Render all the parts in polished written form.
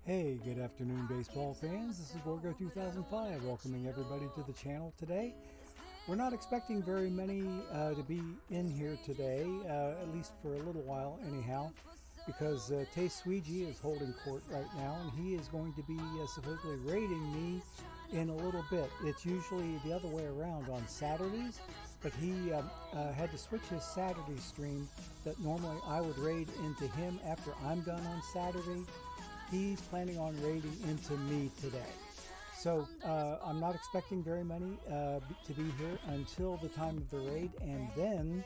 Hey, good afternoon, baseball fans. This is Gorgo 2005, welcoming everybody to the channel today. We're not expecting very many to be in here today, at least for a little while anyhow, because Tay Sweegie is holding court right now, and he is going to be supposedly raiding me in a little bit. It's usually the other way around on Saturdays, but he had to switch his Saturday stream that normally I would raid into him after I'm done on Saturday. He's planning on raiding into me today. So I'm not expecting very many to be here until the time of the raid, and then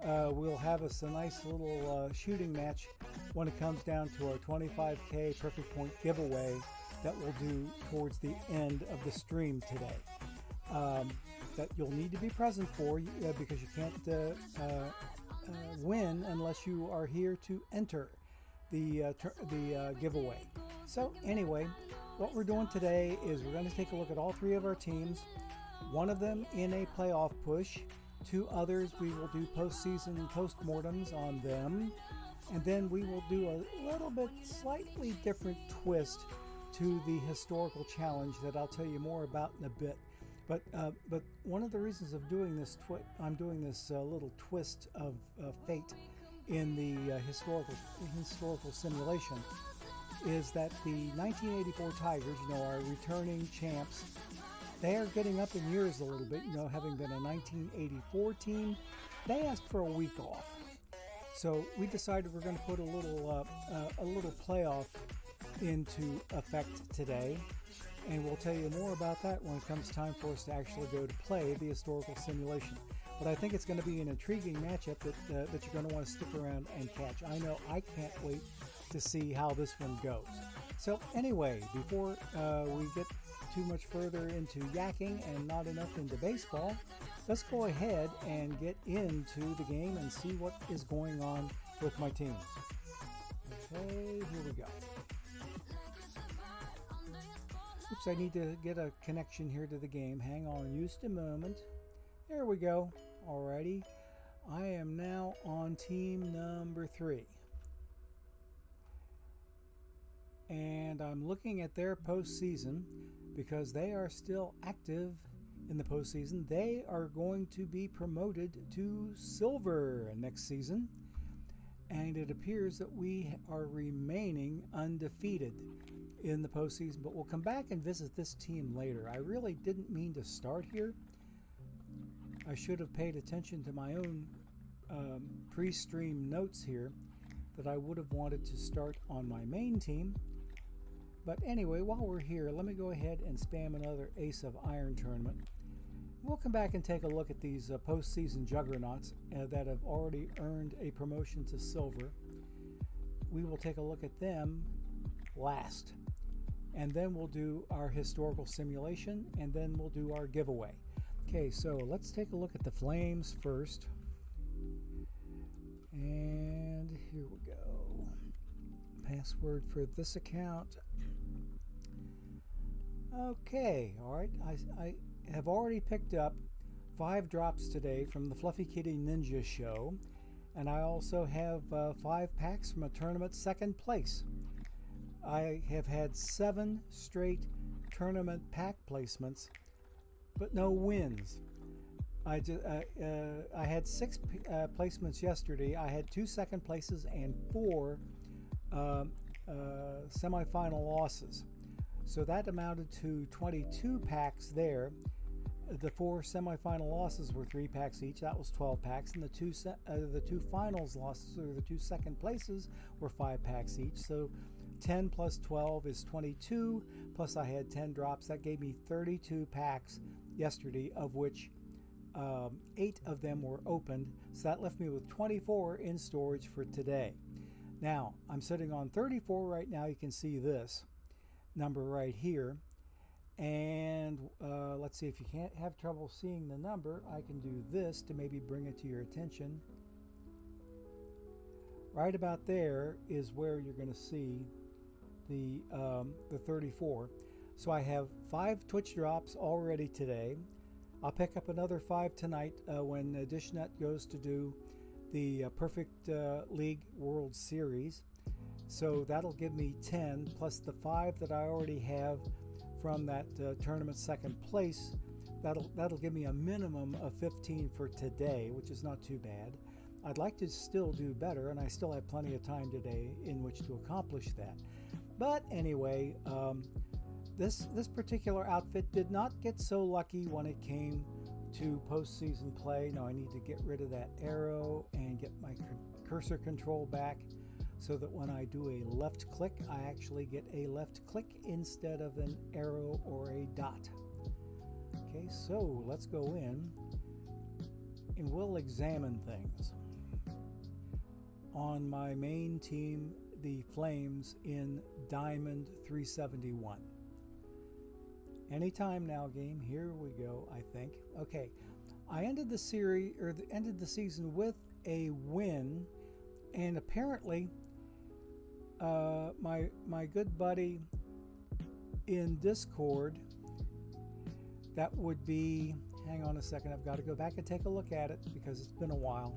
we'll have us a nice little shooting match when it comes down to our 25K Perfect Point giveaway that we'll do towards the end of the stream today. That you'll need to be present for because you can't win unless you are here to enter the giveaway. So anyway, what we're doing today is we're going to take a look at all three of our teams. One of them in a playoff push. Two others we will do postseason postmortems on them. And then we will do a little bit slightly different twist to the historical challenge that I'll tell you more about in a bit. But one of the reasons of doing this, I'm doing this little twist of fate in the historical simulation, is that the 1984 Tigers, our returning champs, they are getting up in years a little bit, having been a 1984 team. They asked for a week off. So we decided we're going to put a little playoff into effect today, and we'll tell you more about that when it comes time for us to actually go to play the historical simulation. But I think it's going to be an intriguing matchup that you're going to want to stick around and catch. I know I can't wait to see how this one goes. So anyway, before we get too much further into yakking and not enough into baseball, let's go ahead and get into the game and see what is going on with my teams. Okay, here we go. Oops, I need to get a connection here to the game. Hang on just a moment. There we go. Alrighty. I am now on team number 3. And I'm looking at their postseason because they are still active in the postseason. They are going to be promoted to silver next season. And it appears that we are remaining undefeated in the postseason. But we'll come back and visit this team later. I really didn't mean to start here. I should have paid attention to my own pre-stream notes here that I would have wanted to start on my main team. But anyway, while we're here, let me go ahead and spam another Ace of Iron tournament. We'll come back and take a look at these postseason juggernauts that have already earned a promotion to silver. We will take a look at them last. And then we'll do our historical simulation, and then we'll do our giveaway. Okay, so let's take a look at the Flames first. And here we go. Password for this account. Okay, all right. I have already picked up 5 drops today from the Fluffy Kitty Ninja Show. And I also have 5 packs from a tournament second place. I have had 7 straight tournament pack placements, but no wins. I had 6 placements yesterday. I had 2 second places and 4 semifinal losses. So that amounted to 22 packs there. The 4 semifinal losses were 3 packs each. That was 12 packs. And the two finals losses, or the 2 second places, were 5 packs each. So 10 plus 12 is 22. Plus I had 10 drops. That gave me 32 packs yesterday, of which 8 of them were opened. So that left me with 24 in storage for today. Now, I'm sitting on 34 right now. You can see this number right here. And let's see, if you can't have trouble seeing the number, I can do this to maybe bring it to your attention. Right about there is where you're going to see the 34. So I have 5 Twitch drops already today. I'll pick up another 5 tonight when DishNet goes to do the Perfect League World Series. So that'll give me 10 plus the 5 that I already have from that tournament second place. That'll give me a minimum of 15 for today, which is not too bad. I'd like to still do better, and I still have plenty of time today in which to accomplish that. But anyway, this particular outfit did not get so lucky when it came to postseason play. Now I need to get rid of that arrow and get my cursor control back so that when I do a left click, I actually get a left click instead of an arrow or a dot. Okay, so let's go in and we'll examine things. On my main team, the Flames in Diamond 371. Anytime now game, here we go, I think. Okay, I ended the series, or ended the season with a win, and apparently my good buddy in Discord, that would be, hang on a second, I've got to go back and take a look at it because it's been a while.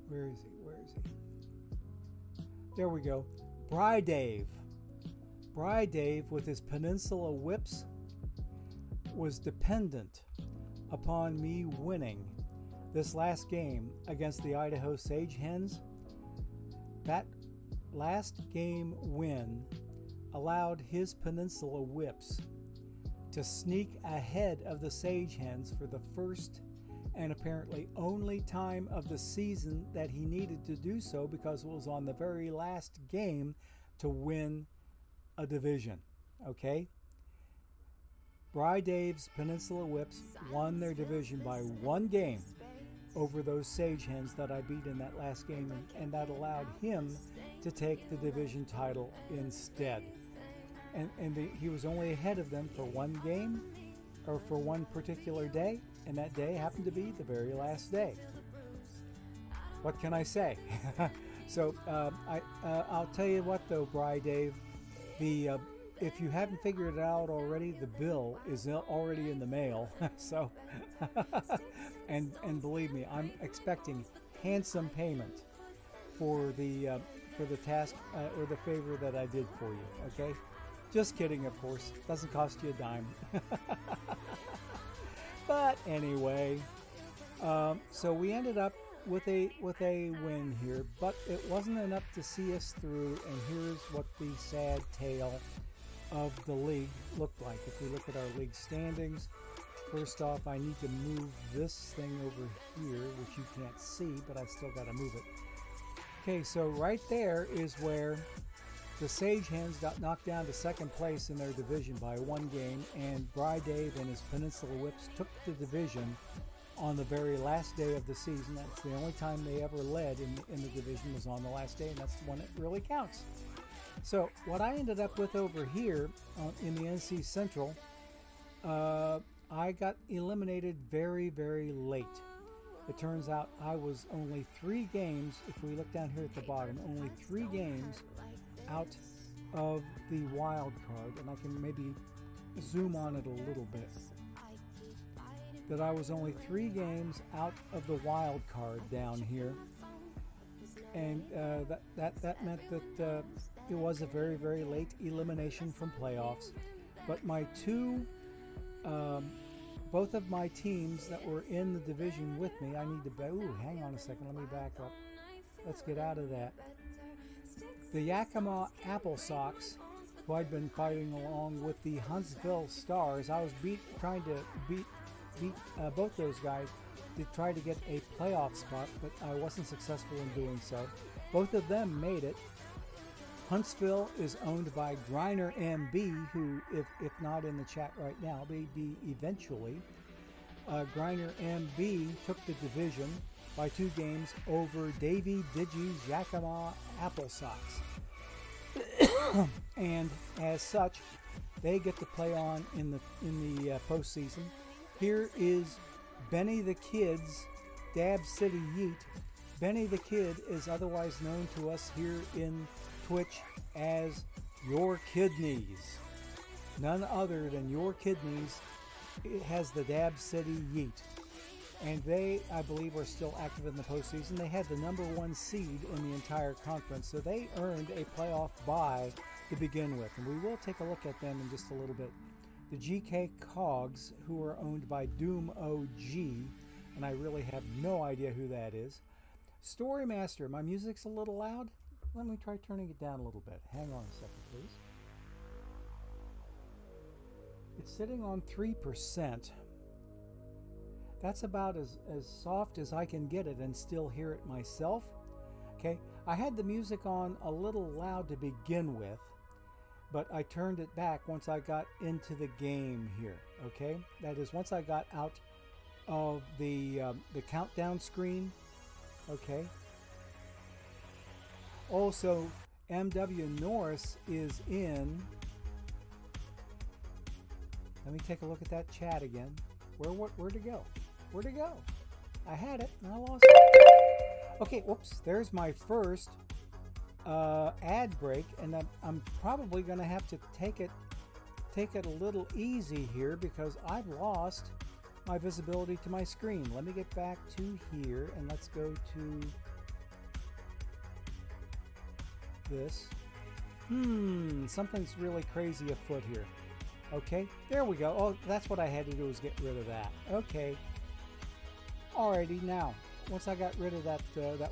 Where is he? Where is he? There we go. Dave with his Peninsula Whips was dependent upon me winning this last game against the Idaho Sage Hens. That last game win allowed his Peninsula Whips to sneak ahead of the Sage Hens for the first and apparently only time of the season that he needed to do so, because it was on the very last game to win a division. Okay? Dave's Peninsula Whips won their division by 1 game over those Sage Hens that I beat in that last game, and that allowed him to take the division title instead. And he was only ahead of them for 1 game, or for 1 particular day, and that day happened to be the very last day. What can I say? So I'll tell you what though, Dave, if you haven't figured it out already, the bill is already in the mail. So and believe me, I'm expecting handsome payment for the task or the favor that I did for you. Okay, just kidding, of course. Doesn't cost you a dime. But anyway, so we ended up with a win here, but it wasn't enough to see us through. And here's what the sad tale of the league looked like. If we look at our league standings, first off, I need to move this thing over here, which you can't see, but I still got to move it. Okay, so right there is where the Sage Hens got knocked down to second place in their division by 1 game, and Dave and his Peninsula Whips took the division on the very last day of the season. That's the only time they ever led in the division, was on the last day, and that's when it really counts. So what I ended up with over here in the NC Central, I got eliminated very, very late. It turns out I was only 3 games, if we look down here at the bottom, only 3 games out of the wild card, and I can maybe zoom on it a little bit, that I was only 3 games out of the wild card down here, and that meant that it was a very, very late elimination from playoffs. But my both of my teams that were in the division with me, I need to hang on a second, let me back up. Let's get out of that. The Yakima Apple Sox, who I'd been fighting along with the Huntsville Stars, I was trying to beat both those guys to try to get a playoff spot, but I wasn't successful in doing so. Both of them made it. Huntsville is owned by Griner MB, who, if not in the chat right now, may be eventually. Griner MB took the division by 2 games over Davy Digi's Yakima Apple Sox. And as such, they get to play on in the postseason. Here is Benny the Kid's Dab City Yeet. Benny the Kid is otherwise known to us here in Twitch as Your Kidneys. None other than Your Kidneys. It has the Dab City Yeet. and they, I believe, are still active in the postseason. They had the #1 seed in the entire conference, so they earned a playoff bye to begin with, and we will take a look at them in just a little bit. The GK Cogs, who are owned by Doom OG, and I really have no idea who that is. Story Master, my music's a little loud. Let me try turning it down a little bit. Hang on a second, please. It's sitting on 3%. That's about as soft as I can get it and still hear it myself. Okay, I had the music on a little loud to begin with, but I turned it back once I got into the game here. Okay, that is once I got out of the countdown screen. Okay. Also, MW Norris is in. Let me take a look at that chat again. Where'd it go? Where'd it go? I had it and I lost it. Okay, whoops. There's my first ad break, and I'm probably going to have to take it a little easy here because I've lost my visibility to my screen. Let me get back to here and let's go to this. Something's really crazy afoot here. Okay, there we go. Oh, that's what I had to do, was get rid of that. Okay. Alrighty, now, once I got rid of that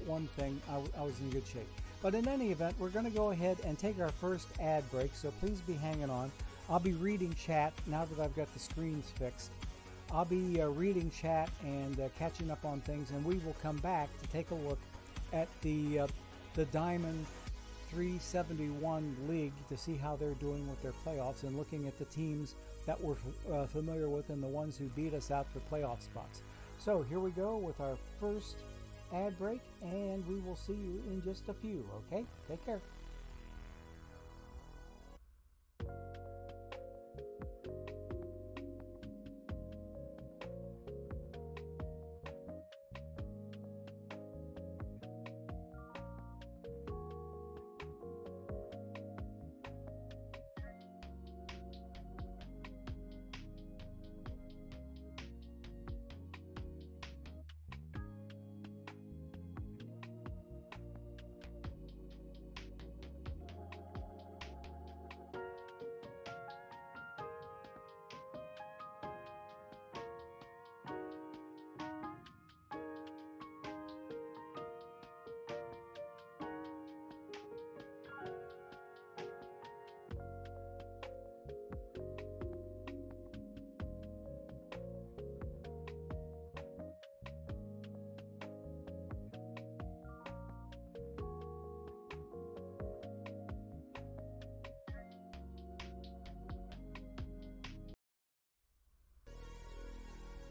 one thing, I was in good shape. But in any event, we're going to go ahead and take our first ad break, so please be hanging on. I'll be reading chat now that I've got the screens fixed. I'll be reading chat and catching up on things, and we will come back to take a look at the Diamond 371 League to see how they're doing with their playoffs and looking at the teams that we're familiar with and the ones who beat us out for playoff spots. So here we go with our first ad break, and we will see you in just a few, okay? Take care.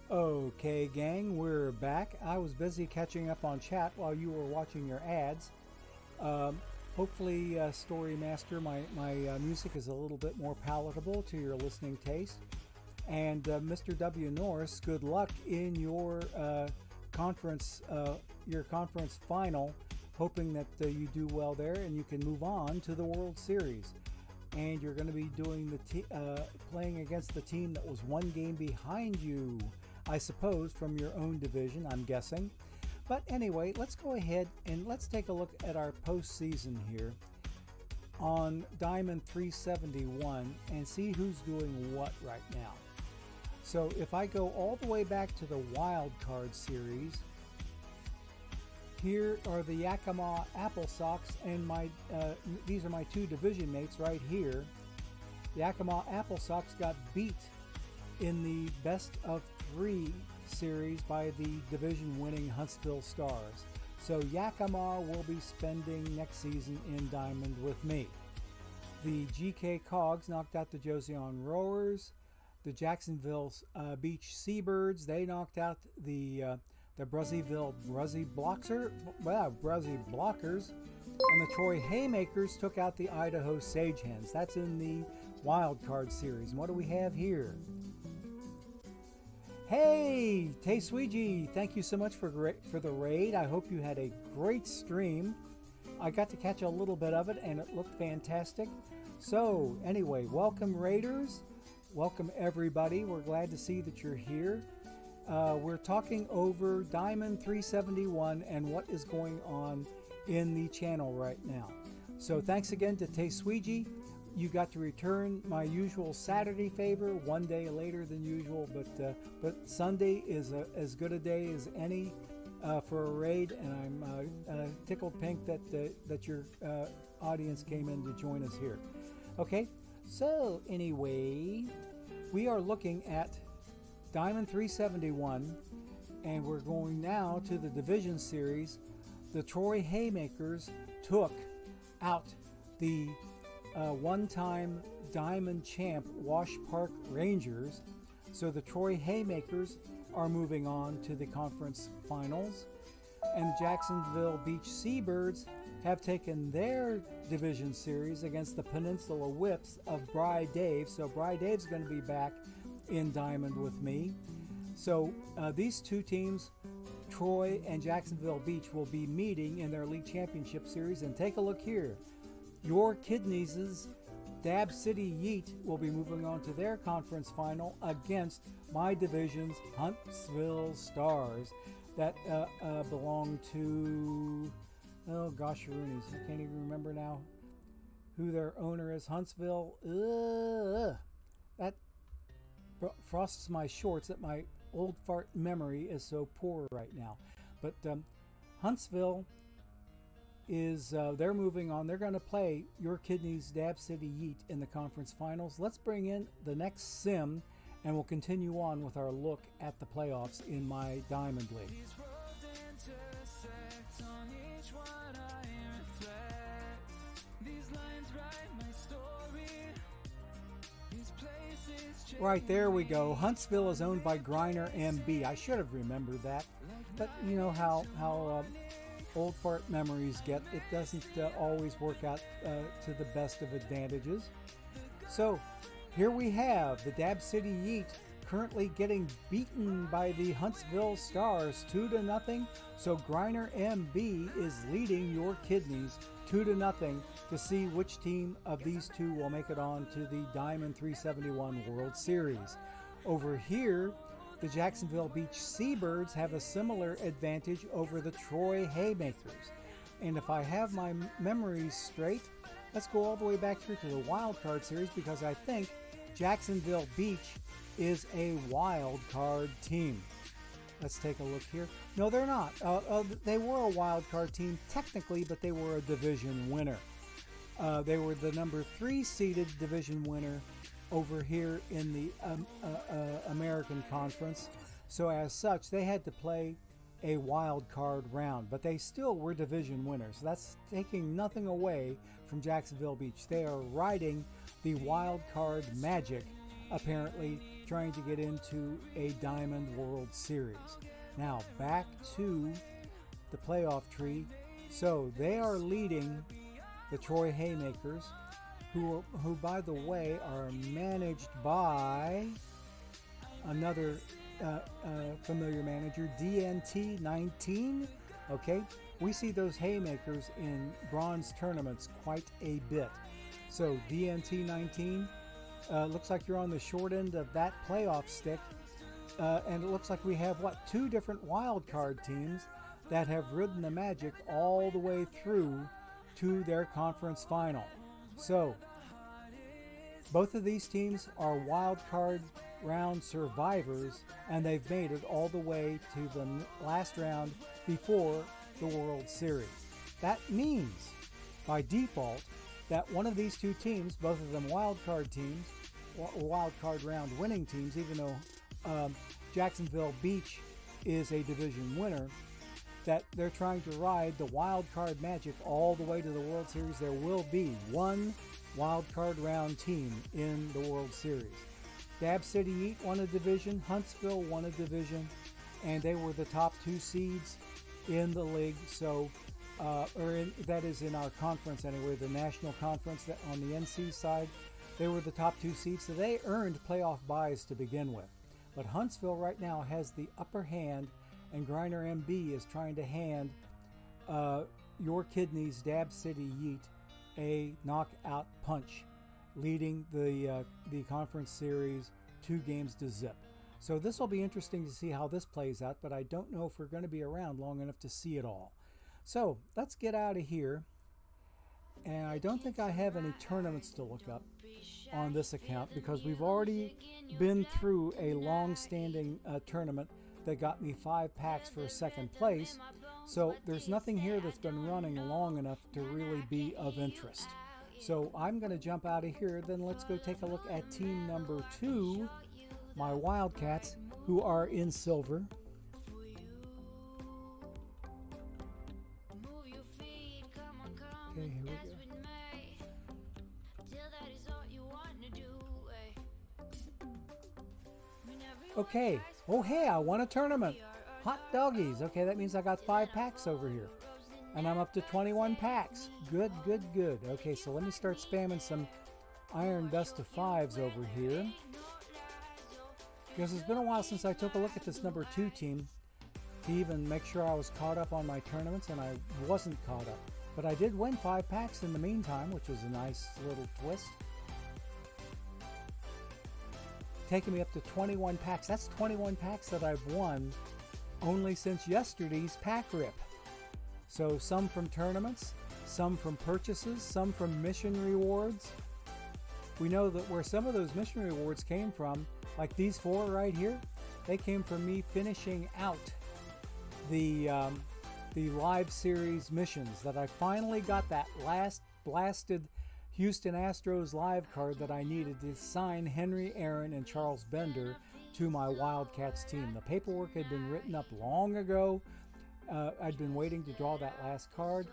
Okay, gang, we're back. I was busy catching up on chat while you were watching your ads. Hopefully, Story Master, my music is a little bit more palatable to your listening taste. And Mr. W. Norris, good luck in your conference final. Hoping that you do well there and you can move on to the World Series. And you're going to be doing playing against the team that was one game behind you, I suppose, from your own division, I'm guessing. But anyway, let's go ahead and let's take a look at our postseason here on Diamond 371 and see who's doing what right now. So if I go all the way back to the Wild Card Series, here are the Yakima Apple Sox, and these are my two division mates right here. The Yakima Apple Sox got beat in the best of 3 series by the division-winning Huntsville Stars. So Yakima will be spending next season in Diamond with me. The GK Cogs knocked out the Josian Rowers. The Jacksonville Beach Seabirds, they knocked out the Brazzaville Blockers. And the Troy Haymakers took out the Idaho Sagehens. That's in the Wild Card Series. And what do we have here? Hey, Tay Sweegie, thank you so much for the raid. I hope you had a great stream. I got to catch a little bit of it, and it looked fantastic. So, anyway, welcome Raiders. Welcome everybody. We're glad to see that you're here. we're talking over Diamond 371 and what is going on in the channel right now. So thanks again to Tesuiji. You got to return my usual Saturday favor, one day later than usual, but Sunday is as good a day as any for a raid, and I'm tickled pink that your audience came in to join us here. Okay, so anyway, we are looking at Diamond 371, and we're going now to the Division Series. The Troy Haymakers took out the one-time Diamond champ Wash Park Rangers. So the Troy Haymakers are moving on to the conference finals, and the Jacksonville Beach Seabirds have taken their division series against the Peninsula Whips of Bry Dave. So Bry Dave's going to be back in Diamond with me. So these two teams, Troy and Jacksonville Beach, will be meeting in their league championship series. And take a look here. Your Kidneys' Dab City Yeet will be moving on to their conference final against my division's Huntsville Stars that belong to, oh gosh, Roonies. I can't even remember now who their owner is. Huntsville. That frosts my shorts that my old fart memory is so poor right now. But Huntsville is, they're moving on. They're going to play Your Kidneys' Dab City Yeet in the conference finals. Let's bring in the next sim, and we'll continue on with our look at the playoffs in my Diamond League. Right, there we go. Huntsville is owned by Griner MB. I should have remembered that, but you know how old fart memories get. It doesn't always work out to the best of advantages. So here we have the Dab City Yeet currently getting beaten by the Huntsville Stars 2-0. So Griner MB is leading Your Kidneys 2-0 to see which team of these two will make it on to the Diamond 371 World Series. Over here, the Jacksonville Beach Seabirds have a similar advantage over the Troy Haymakers. And if I have my memories straight, let's go all the way back here to the wild card series, because I think Jacksonville Beach is a wild card team. Let's take a look here. No, they're not. They were a wild card team technically, but they were a division winner. They were the number 3 seeded division winner over here in the American Conference. So as such, they had to play a wild card round, but they still were division winners. That's taking nothing away from Jacksonville Beach. They are riding the wild card magic, apparently trying to get into a Diamond World Series. Now back to the playoff tree. So they are leading the Troy Haymakers, who by the way are managed by another familiar manager, DNT19. Okay, we see those Haymakers in bronze tournaments quite a bit. So DNT19, looks like you're on the short end of that playoff stick, and it looks like we have two different wild card teams that have ridden the magic all the way through to their conference final. So both of these teams are wild card round survivors, and they've made it all the way to the last round before the World Series. That means by default that one of these two teams, both of them wild card teams, or wild card round winning teams, even though Jacksonville Beach is a division winner, that they're trying to ride the wild card magic all the way to the World Series. There will be one wild card round team in the World Series. Dab City Yeet won a division, Huntsville won a division, and they were the top 2 seeds in the league. So, that is in our conference anyway, the national conference. That on the NC side, they were the top 2 seeds, so they earned playoff byes to begin with. But Huntsville right now has the upper hand, and Griner MB is trying to hand Your Kidneys' Dab City Yeet a knockout punch, leading the conference series 2 games to zip. So this will be interesting to see how this plays out, but I don't know if we're going to be around long enough to see it all. So let's get out of here. And I don't think I have any tournaments to look up on this account because we've already been through a long-standing tournament that got me 5 packs for a second place. So there's nothing here that's been running long enough to really be of interest. So I'm going to jump out of here. Then let's go take a look at team number 2, my Wildcats, who are in silver. Okay, here we go. Okay. Oh, hey, I won a tournament. Hot doggies. Okay, that means I got 5 packs over here. And I'm up to 21 packs. Good, good, good. Okay, so let me start spamming some Iron Best of 5s over here. Because it's been a while since I took a look at this number 2 team to even make sure I was caught up on my tournaments, and I wasn't caught up. But I did win 5 packs in the meantime, which was a nice little twist. Taking me up to 21 packs. That's 21 packs that I've won only since yesterday's pack rip. So some from tournaments, some from purchases, some from mission rewards. We know that where some of those mission rewards came from, like these 4 right here, they came from me finishing out the live series missions. That I finally got that last blasted Houston Astros live card that I needed to sign Henry Aaron and Charles Bender to my Wildcats team. The paperwork had been written up long ago. I'd been waiting to draw that last card.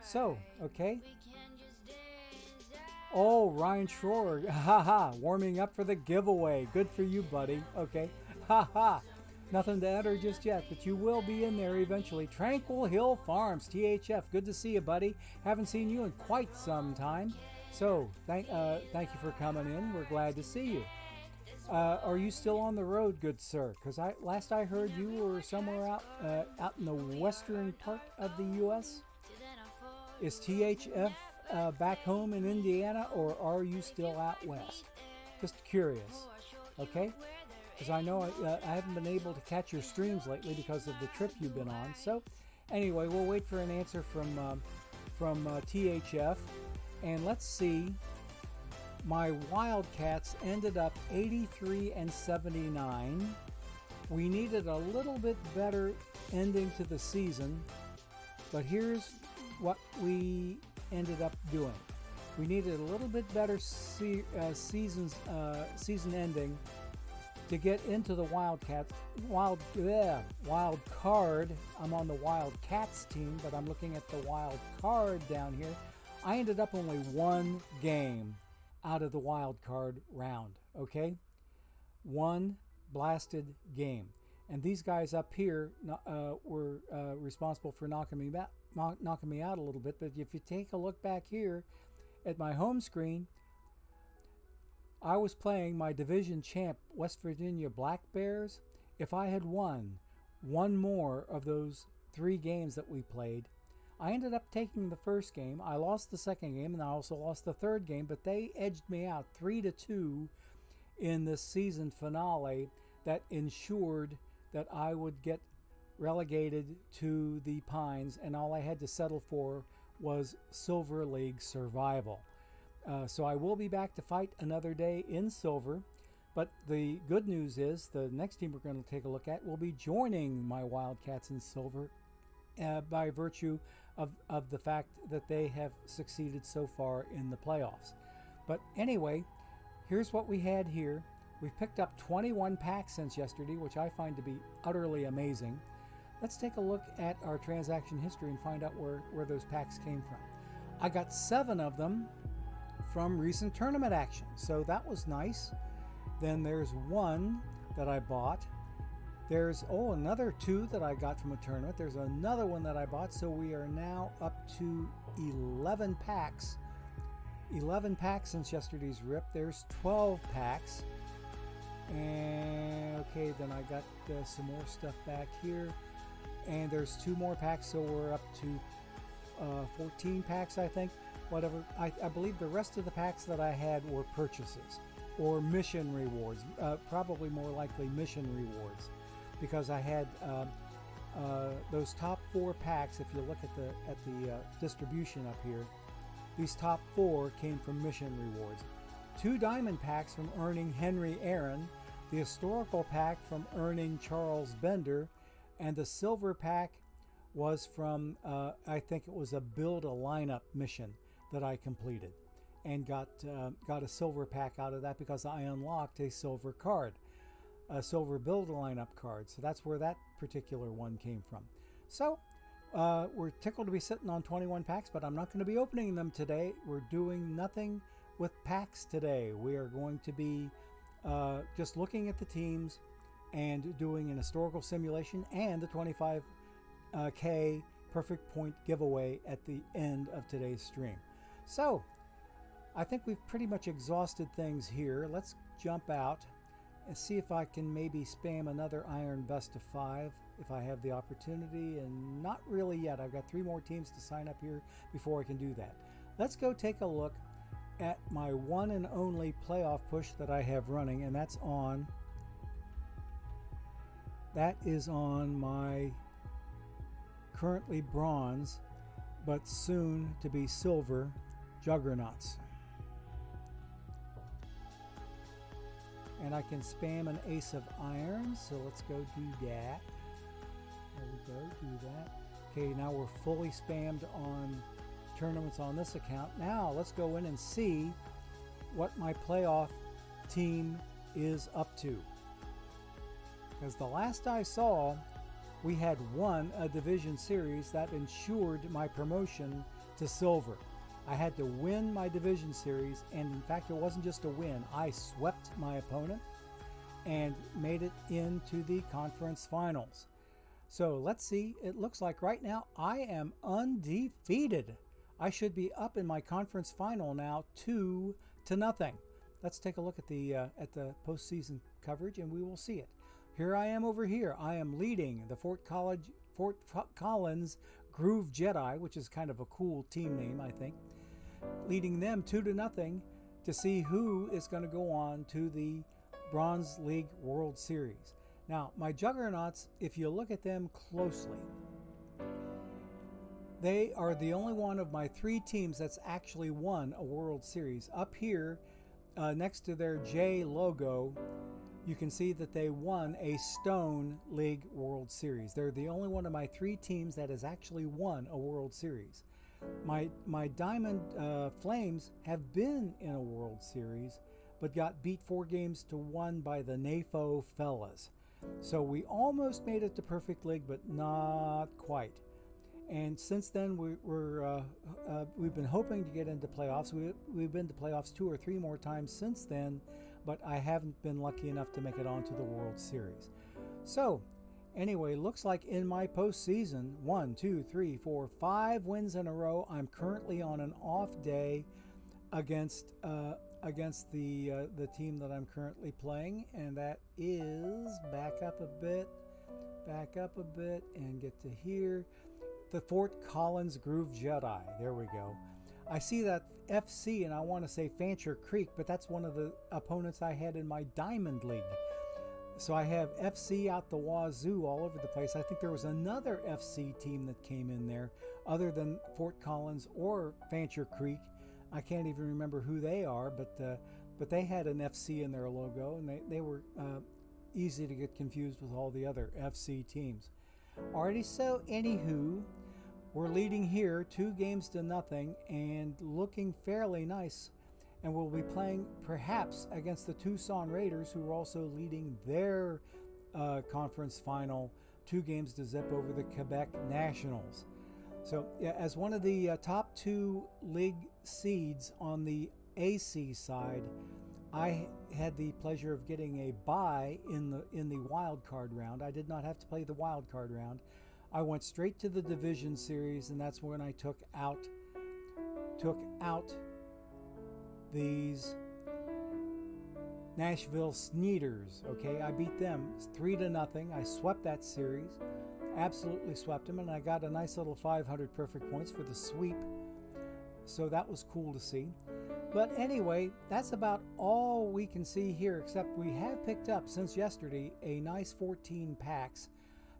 So, okay. Oh, Ryan Schroer, haha, warming up for the giveaway. Good for you, buddy. Okay, haha. Nothing to enter just yet, but you will be in there eventually. Tranquil Hill Farms, THF. Good to see you, buddy. Haven't seen you in quite some time. So, thank you for coming in. We're glad to see you. Are you still on the road, good sir? Because last I heard you were somewhere out in the western part of the U.S. Is THF back home in Indiana, or are you still out west? Just curious, okay? Because I know I haven't been able to catch your streams lately because of the trip you've been on. So, anyway, we'll wait for an answer from THF. And let's see, my Wildcats ended up 83 and 79. We needed a little bit better ending to the season, but here's what we ended up doing. We needed a little bit better season ending to get into the wild card. I'm on the Wildcats team, but I'm looking at the wild card down here. I ended up only 1 game out of the wild card round, okay? 1 blasted game. And these guys up here were responsible for knocking me out a little bit. But if you take a look back here at my home screen, I was playing my division champ West Virginia Black Bears. If I had won 1 more of those 3 games that we played, I ended up taking the first game. I lost the second game, and I also lost the third game, but they edged me out 3-2 in the season finale that ensured that I would get relegated to the Pines, and all I had to settle for was Silver League survival. So I will be back to fight another day in silver, but the good news is the next team we're going to take a look at will be joining my Wildcats in silver by virtue of the fact that they have succeeded so far in the playoffs. But anyway, here's what we had here. We've picked up 21 packs since yesterday, which I find to be utterly amazing. Let's take a look at our transaction history and find out where those packs came from. I got 7 of them from recent tournament action, so that was nice. Then there's 1 that I bought. There's, another 2 that I got from a tournament. There's another 1 that I bought, so we are now up to 11 packs. 11 packs since yesterday's rip. There's 12 packs. And, okay, then I got some more stuff back here. And there's 2 more packs, so we're up to 14 packs, I think. Whatever. I believe the rest of the packs that I had were purchases. or mission rewards, probably more likely mission rewards, because I had those top 4 packs. If you look at the distribution up here, these top 4 came from mission rewards. 2 diamond packs from earning Henry Aaron, the historical pack from earning Charles Bender, and the silver pack was from, I think it was a build a lineup mission that I completed, and got a silver pack out of that because I unlocked a silver card, a silver build a lineup card. So that's where that particular one came from. So we're tickled to be sitting on 21 packs, but I'm not going to be opening them today. We're doing nothing with packs today. We are going to be just looking at the teams and doing an historical simulation and the 25K perfect point giveaway at the end of today's stream. So I think we've pretty much exhausted things here. Let's jump out and see if I can maybe spam another Iron Best of 5 if I have the opportunity, and not really yet. I've got 3 more teams to sign up here before I can do that. Let's go take a look at my one and only playoff push that I have running, and that is on my currently bronze but soon to be silver juggernauts. And I can spam an ace of irons, so let's go do that. There we go, do that. Okay, now we're fully spammed on tournaments on this account. Now let's go in and see what my playoff team is up to. Because the last I saw, we had won a division series that ensured my promotion to silver. I had to win my division series, and in fact it wasn't just a win. I swept my opponent and made it into the conference finals. So let's see. It looks like right now I am undefeated. I should be up in my conference final now 2-0. Let's take a look at the postseason coverage and we will see it. Here I am over here. I am leading the Fort Collins Groove Jedi, which is kind of a cool team name, I think. Leading them 2-0 to see who is going to go on to the Bronze League World Series. Now, my Juggernauts, if you look at them closely, they are the only one of my 3 teams that's actually won a World Series. Up here, next to their J logo, you can see that they won a Stone League World Series. They're the only one of my 3 teams that has actually won a World Series. My Diamond Flames have been in a World Series, but got beat 4-1 by the NAFO fellas. So we almost made it to Perfect League, but not quite. And since then, we've been hoping to get into playoffs. We've been to playoffs 2 or 3 more times since then, but I haven't been lucky enough to make it onto the World Series. So anyway, looks like in my postseason, 1, 2, 3, 4, 5 wins in a row. I'm currently on an off day against the team that I'm currently playing, and that is back up a bit, and get to here. The Fort Collins Groove Jedi. There we go. I see that FC, and I want to say Fancher Creek, but that's one of the opponents I had in my Diamond League. So I have FC out the wazoo all over the place. I think there was another FC team that came in there other than Fort Collins or Fancher Creek. I can't even remember who they are, but they had an FC in their logo, and they were easy to get confused with all the other FC teams. Alrighty, so anywho, we're leading here 2-0 and looking fairly nice. And we'll be playing perhaps against the Tucson Raiders, who are also leading their conference final 2-0 over the Quebec Nationals. So yeah, as one of the top 2 league seeds on the AC side, I had the pleasure of getting a bye in the wild card round. I did not have to play the wild card round. I went straight to the division series, and that's when I took out these Nashville Sneeders. Okay, I beat them 3-0. I swept that series, absolutely swept them, and I got a nice little 500 perfect points for the sweep. So that was cool to see. But anyway, that's about all we can see here, except we have picked up since yesterday a nice 14 packs.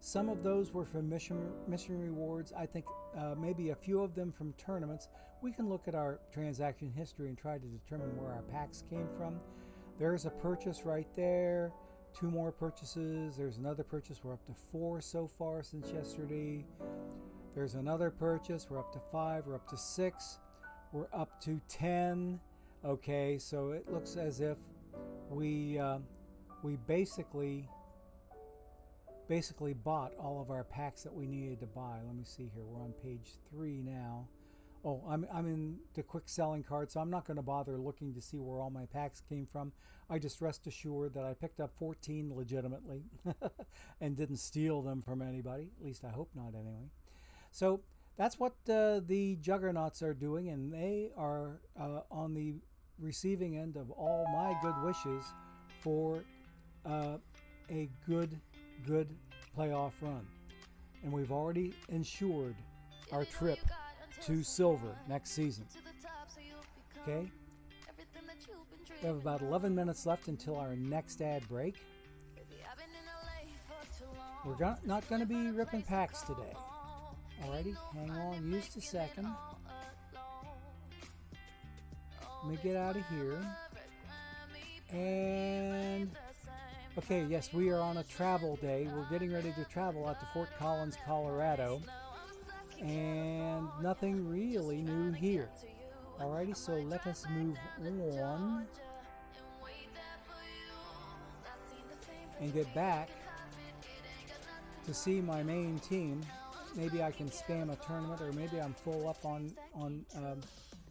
Some of those were from mission rewards. I think maybe a few of them from tournaments. We can look at our transaction history and try to determine where our packs came from. There's a purchase right there. 2 more purchases. There's another purchase. We're up to 4 so far since yesterday. There's another purchase. We're up to 5. We're up to 6. We're up to 10. Okay, so it looks as if we basically bought all of our packs that we needed to buy. Let me see here. We're on page 3 now. Oh, I'm in the quick selling card, so I'm not going to bother looking to see where all my packs came from. I just rest assured that I picked up 14 legitimately and didn't steal them from anybody. At least I hope not anyway. So that's what the Juggernauts are doing, and they are on the receiving end of all my good wishes for a good playoff run. And we've already ensured our trip to silver next season. Okay? We have about 11 minutes left until our next ad break. We're not going to be ripping packs today. Alrighty, hang on just a second. Let me get out of here. And okay, yes, we are on a travel day. We're getting ready to travel out to Fort Collins, Colorado. And nothing really new here. Alrighty, so let us move on and get back to see my main team. Maybe I can spam a tournament, or maybe I'm full up on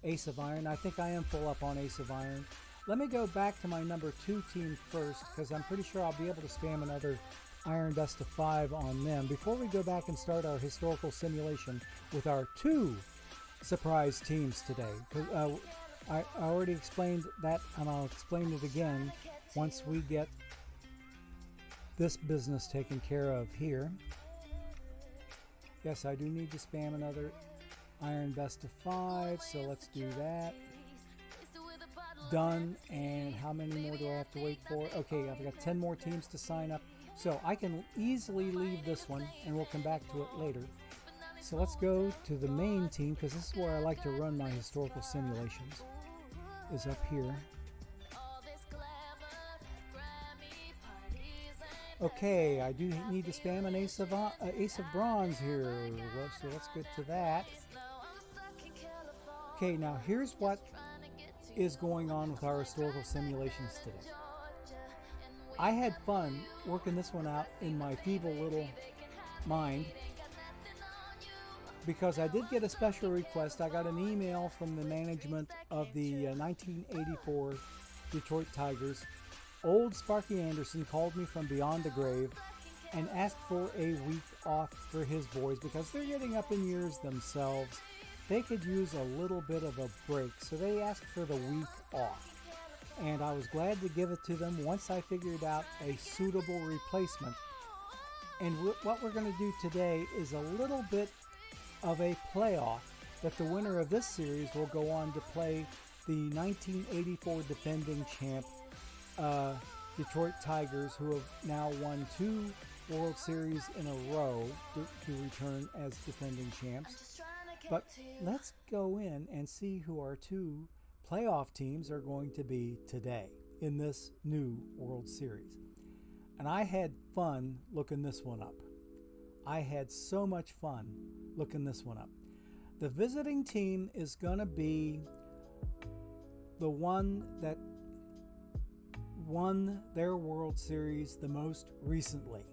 Ace of Iron. I think I am full up on Ace of Iron. Let me go back to my number 2 team first, because I'm pretty sure I'll be able to spam another Iron Dust of 5 on them before we go back and start our historical simulation with our 2 surprise teams today. I already explained that, and I'll explain it again once we get this business taken care of here. Yes, I do need to spam another Iron Best of 5, so let's do that. Done. And how many more do I have to wait for? Okay, I've got 10 more teams to sign up, so I can easily leave this one and we'll come back to it later. So let's go to the main team, because this is where I like to run my historical simulations, is up here. Okay, I do need to spam an Ace of Bronze here, so let's get to that. Okay, now here's what is going on with our historical simulations today. I had fun working this one out in my feeble little mind, because I did get a special request. I got an email from the management of the 1984 Detroit Tigers. Old Sparky Anderson called me from beyond the grave and asked for a week off for his boys, because they're getting up in years themselves. They could use a little bit of a break, so they asked for the week off. And I was glad to give it to them once I figured out a suitable replacement. And what we're going to do today is a little bit of a playoff, that the winner of this series will go on to play the 1984 defending champ Detroit Tigers, who have now won 2 World Series in a row to return as defending champs. But let's go in and see who our 2 playoff teams are going to be today in this new World Series. And I had fun looking this one up. I had so much fun looking this one up. The visiting team is going to be the one that won their World Series the most recently.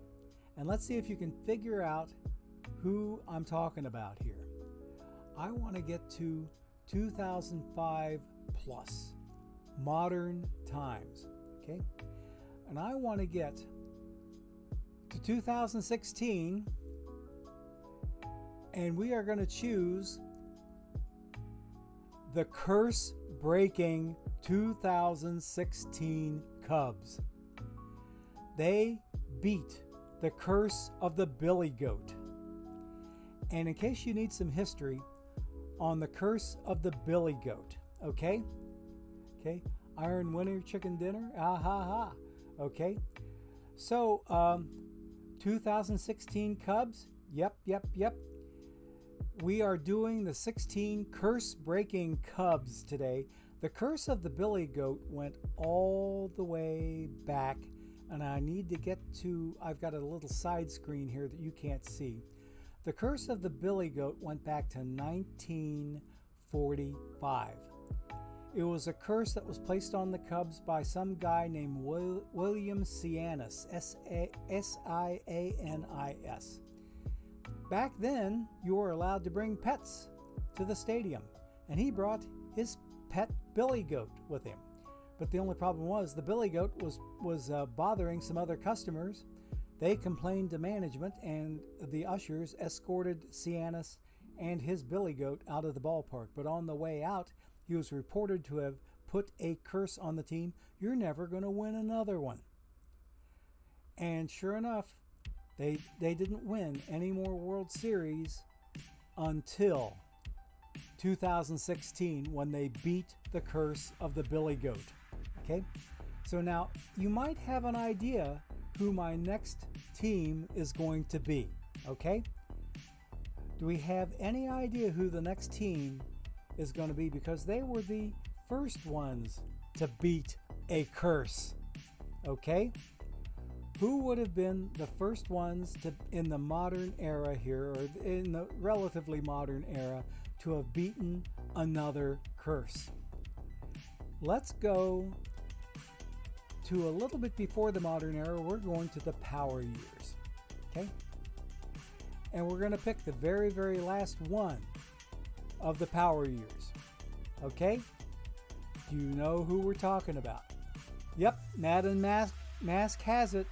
And let's see if you can figure out who I'm talking about here. I want to get to 2005 plus, modern times, okay? And I want to get to 2016, and we are going to choose the curse-breaking 2016 Cubs. They beat the curse of the Billy Goat. And in case you need some history on the curse of the Billy Goat, okay? Okay, iron winner, chicken dinner. Ah ha ha. Okay, so 2016 Cubs. Yep. We are doing the 16 curse-breaking Cubs today. The curse of the Billy Goat went all the way back, and I need to get to, I've got a little side screen here that you can't see. The curse of the Billy Goat went back to 1945. It was a curse that was placed on the Cubs by some guy named William Sianis, S-I-A-N-I-S. Back then, you were allowed to bring pets to the stadium, and he brought his pet Billy Goat with him. But the only problem was the Billy Goat was bothering some other customers. They complained to management, and the ushers escorted Sianis and his Billy Goat out of the ballpark. But on the way out, he was reported to have put a curse on the team. You're never going to win another one. And sure enough, they didn't win any more World Series until 2016 when they beat the curse of the Billy Goat. Okay, so now you might have an idea who my next team is going to be. Okay, do we have any idea who the next team is going to be? Because they were the first ones to beat a curse. Okay, who would have been the first ones to, in the modern era here, or in the relatively modern era, to have beaten another curse? Let's go to a little bit before the modern era. We're going to the power years. Okay, and we're going to pick the very, very last one of the power years. Okay, do you know who we're talking about? Yep, Madden Mask has it.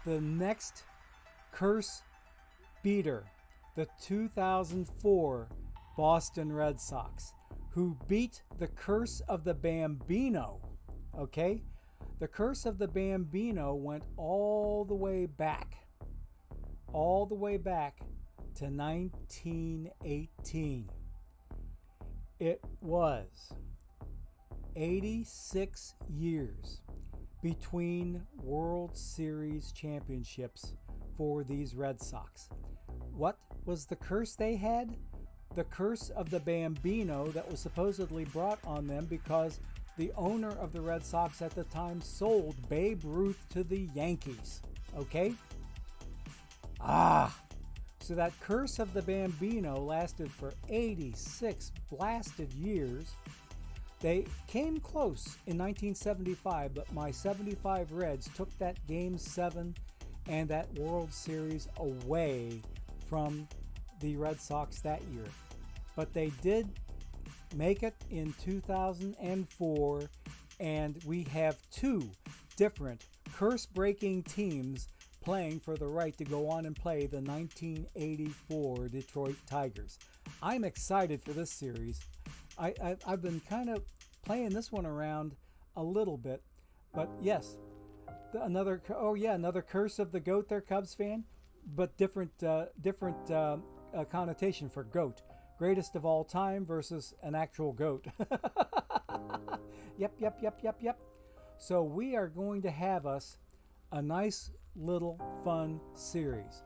The next curse beater, the 2004 Boston Red Sox, who beat the curse of the Bambino. Okay, the curse of the Bambino went all the way back to 1918. It was 86 years between World Series championships for these Red Sox. What was the curse they had? The curse of the Bambino that was supposedly brought on them because the owner of the Red Sox at the time sold Babe Ruth to the Yankees. Okay? So that curse of the Bambino lasted for 86 blasted years. They came close in 1975, but my 75 Reds took that Game 7 and that World Series away from the Red Sox that year. But they did make it in 2004, and we have two different curse-breaking teams playing for the right to go on and play the 1984 Detroit Tigers. I'm excited for this series. I've been kind of playing this one around a little bit, but yes, another curse of the goat there, Cubs fan, but different connotation for goat. Greatest of all time versus an actual goat. Yep. So we are going to have us a nice little fun series.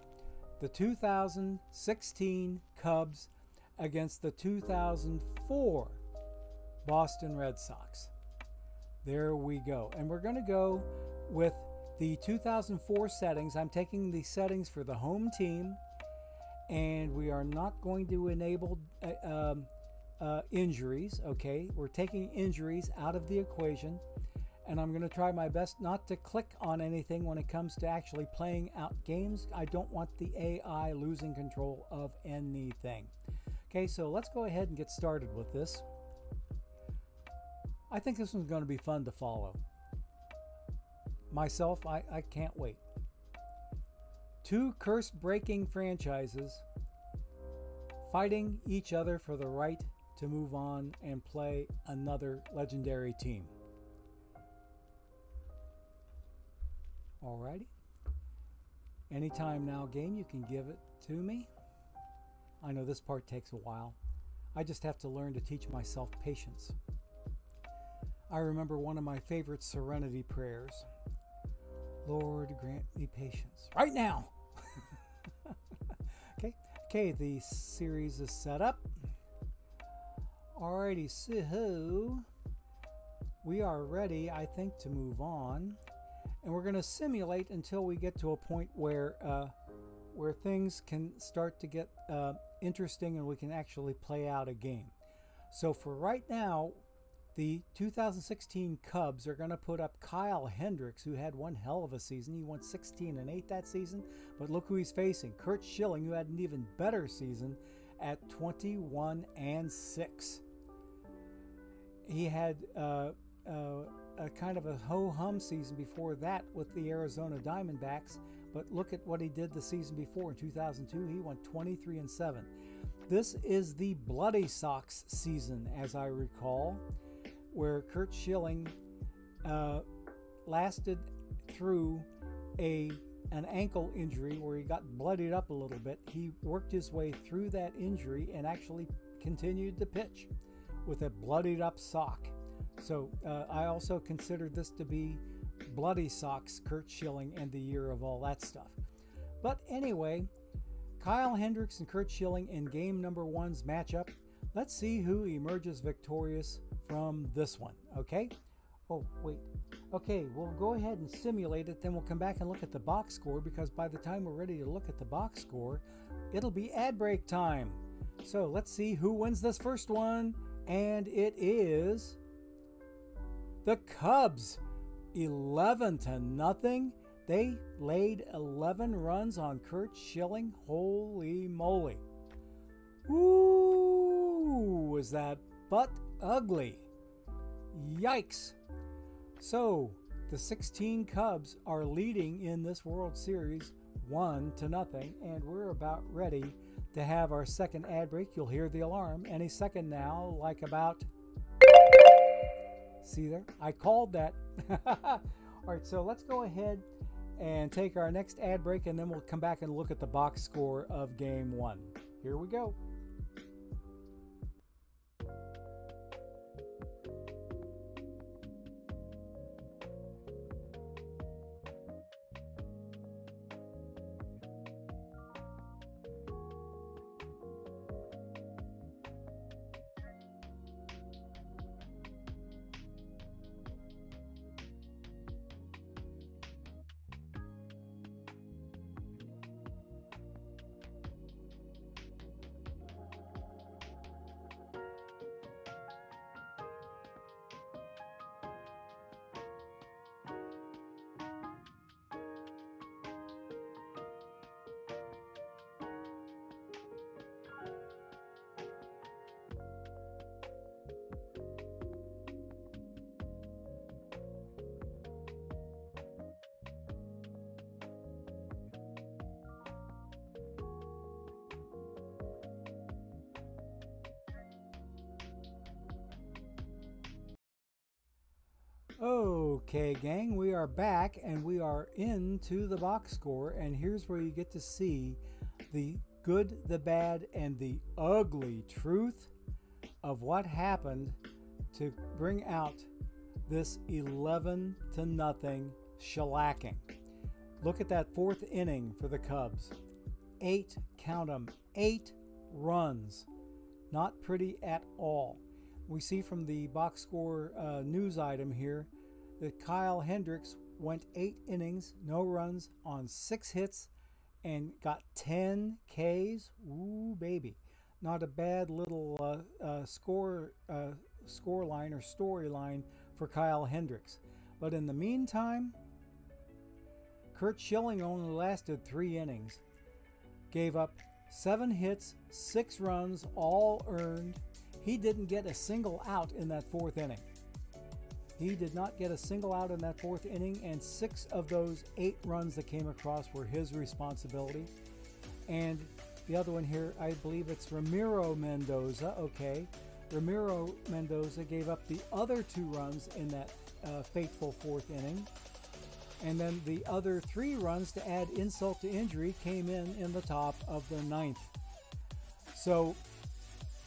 The 2016 Cubs against the 2004 Boston Red Sox. There we go. And we're going to go with the 2004 settings. I'm taking the settings for the home team, and we are not going to enable injuries. Okay, we're taking injuries out of the equation, and I'm going to try my best not to click on anything when it comes to actually playing out games. I don't want the AI losing control of anything. Okay, so let's go ahead and get started with this. I think this one's going to be fun to follow. Myself, I can't wait. Two curse-breaking franchises fighting each other for the right to move on and play another legendary team. Alrighty. Anytime now, game, you can give it to me. I know this part takes a while. I just have to learn to teach myself patience. I remember one of my favorite serenity prayers. Lord, grant me patience right now. Okay, the series is set up. Alrighty, so we are ready, I think, to move on. And we're going to simulate until we get to a point where things can start to get interesting and we can actually play out a game. So for right now, the 2016 Cubs are going to put up Kyle Hendricks, who had one hell of a season. He went 16-8 that season. But look who he's facing. Curt Schilling, who had an even better season at 21-6. He had a kind of a ho-hum season before that with the Arizona Diamondbacks. But look at what he did the season before. In 2002, he went 23-7. This is the Bloody Sox season, as I recall, where Curt Schilling lasted through an ankle injury where he got bloodied up a little bit. He worked his way through that injury and actually continued to pitch with a bloodied up sock. So I also considered this to be Bloody Sox, Curt Schilling, and the year of all that stuff. But anyway, Kyle Hendricks and Curt Schilling in game number 1's matchup. Let's see who emerges victorious from this one, okay? Oh, wait. Okay, we'll go ahead and simulate it, then we'll come back and look at the box score, because by the time we're ready to look at the box score, it'll be ad break time. So let's see who wins this first one, and it is the Cubs, 11-0. They laid 11 runs on Curt Schilling. Holy moly. Ooh, was that butt ugly. Yikes. So, the 16 Cubs are leading in this World Series 1-0, and we're about ready to have our second ad break. You'll hear the alarm any second now, like about... See there? I called that. All right, so let's go ahead and take our next ad break, and then we'll come back and look at the box score of game 1. Here we go. Okay, gang, we are back and we are into the box score, and here's where you get to see the good, the bad, and the ugly truth of what happened to bring out this 11-0 shellacking. Look at that fourth inning for the Cubs. 8, count them, 8 runs. Not pretty at all. We see from the box score news item here that Kyle Hendricks went 8 innings, no runs, on 6 hits, and got 10 Ks. Ooh, baby. Not a bad little score line or storyline for Kyle Hendricks. But in the meantime, Curt Schilling only lasted 3 innings. Gave up 7 hits, 6 runs, all earned. He didn't get a single out in that 4th inning. He did not get a single out in that 4th inning, and 6 of those 8 runs that came across were his responsibility. And the other one here, I believe it's Ramiro Mendoza. Okay, Ramiro Mendoza gave up the other 2 runs in that fateful 4th inning. And then the other 3 runs, to add insult to injury, came in the top of the 9th. So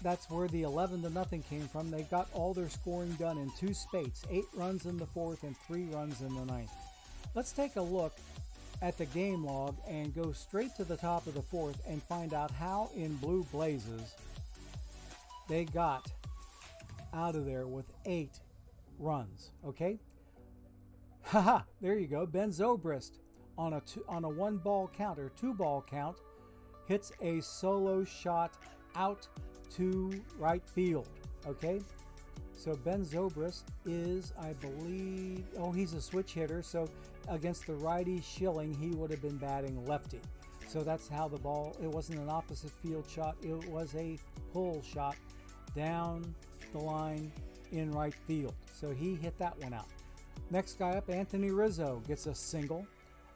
that's where the 11-0 came from. They got all their scoring done in 2 spates, 8 runs in the 4th and 3 runs in the 9th. Let's take a look at the game log and go straight to the top of the 4th and find out how in blue blazes they got out of there with 8 runs. Okay, haha, there you go. Ben Zobrist on a 1-ball count or 2-ball count hits a solo shot out to right field. Okay, so Ben Zobrist is, I believe, oh, he's a switch hitter, so against the righty Schilling, he would have been batting lefty. So that's how the ball, it wasn't an opposite field shot, it was a pull shot down the line in right field. So he hit that one out. Next guy up, Anthony Rizzo, gets a single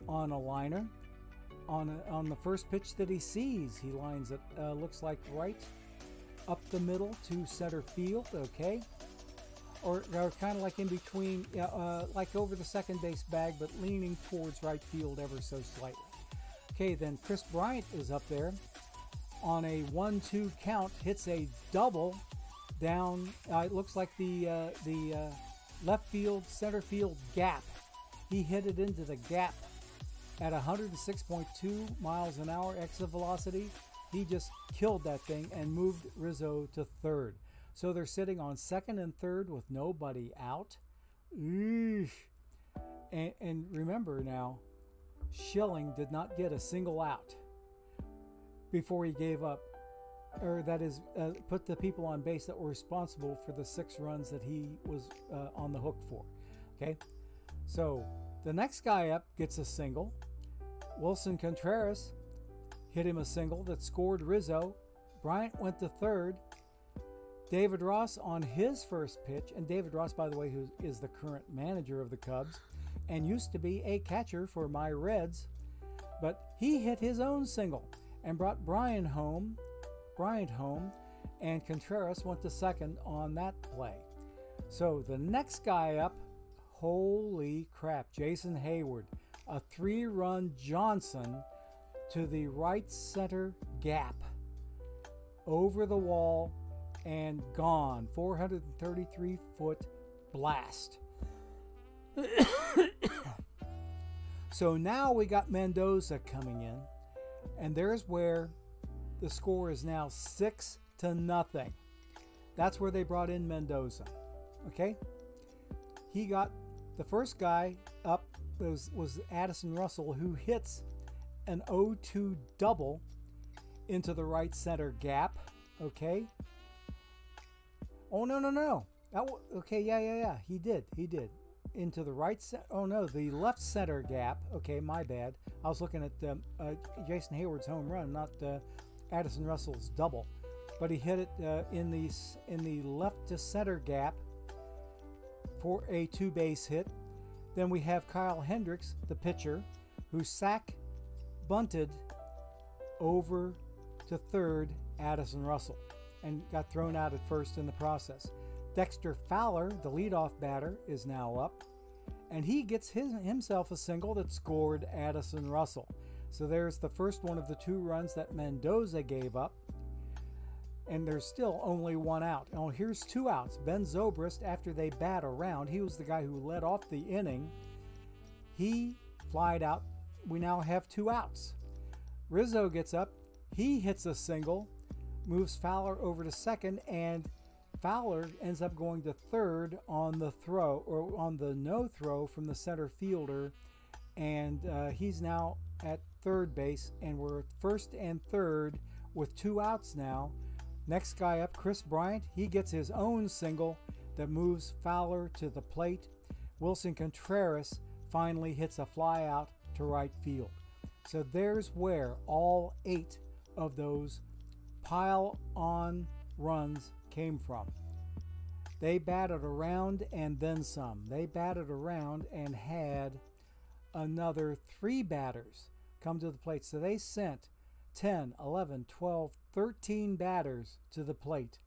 on a liner. On the first pitch that he sees, he lines it, looks like right up the middle to center field, okay? Or kind of like in between, like over the second base bag, but leaning towards right field ever so slightly. Okay, then Chris Bryant is up there on a 1-2 count, hits a double down, it looks like the left field, center field gap. He hit it into the gap at 106.2 miles an hour exit velocity. He just killed that thing and moved Rizzo to third. So they're sitting on second and third with nobody out. And remember now, Schilling did not get a single out before he gave up, or that is, put the people on base that were responsible for the 6 runs that he was on the hook for. Okay, so the next guy up gets a single. Wilson Contreras hit him a single that scored Rizzo. Bryant went to third. David Ross on his first pitch, and David Ross, by the way, who is the current manager of the Cubs and used to be a catcher for my Reds, but he hit his own single and brought Bryant home, and Contreras went to second on that play. So the next guy up, holy crap, Jason Hayward, a 3-run Johnson to the right center gap, over the wall and gone. 433-foot blast. So now we got Mendoza coming in, and there's where the score is now 6-0. That's where they brought in Mendoza. Okay, he got the first guy up was Addison Russell, who hits an 0-2 double into the right center gap. Okay. Oh, no. Okay, yeah. He did. Into the right the left center gap. Okay, my bad. I was looking at Jason Hayward's home run, not Addison Russell's double. But he hit it in the left to center gap for a 2-base hit. Then we have Kyle Hendricks, the pitcher, who bunted over to third Addison Russell and got thrown out at first in the process. Dexter Fowler, the leadoff batter, is now up, and he gets himself a single that scored Addison Russell. So there's the first one of the 2 runs that Mendoza gave up, and there's still only 1 out. Oh, here's 2 outs. Ben Zobrist, after they bat around, he was the guy who led off the inning. He flied out. We now have 2 outs. Rizzo gets up. He hits a single, moves Fowler over to second, and Fowler ends up going to third on the throw, or on the no throw from the center fielder, and he's now at third base, and we're at first and third with 2 outs now. Next guy up, Chris Bryant, he gets his own single that moves Fowler to the plate. Wilson Contreras finally hits a fly out to right field. So there's where all 8 of those pile-on runs came from. They batted around and then some. They batted around and had another 3 batters come to the plate. So they sent 10, 11, 12, 13 batters to the plate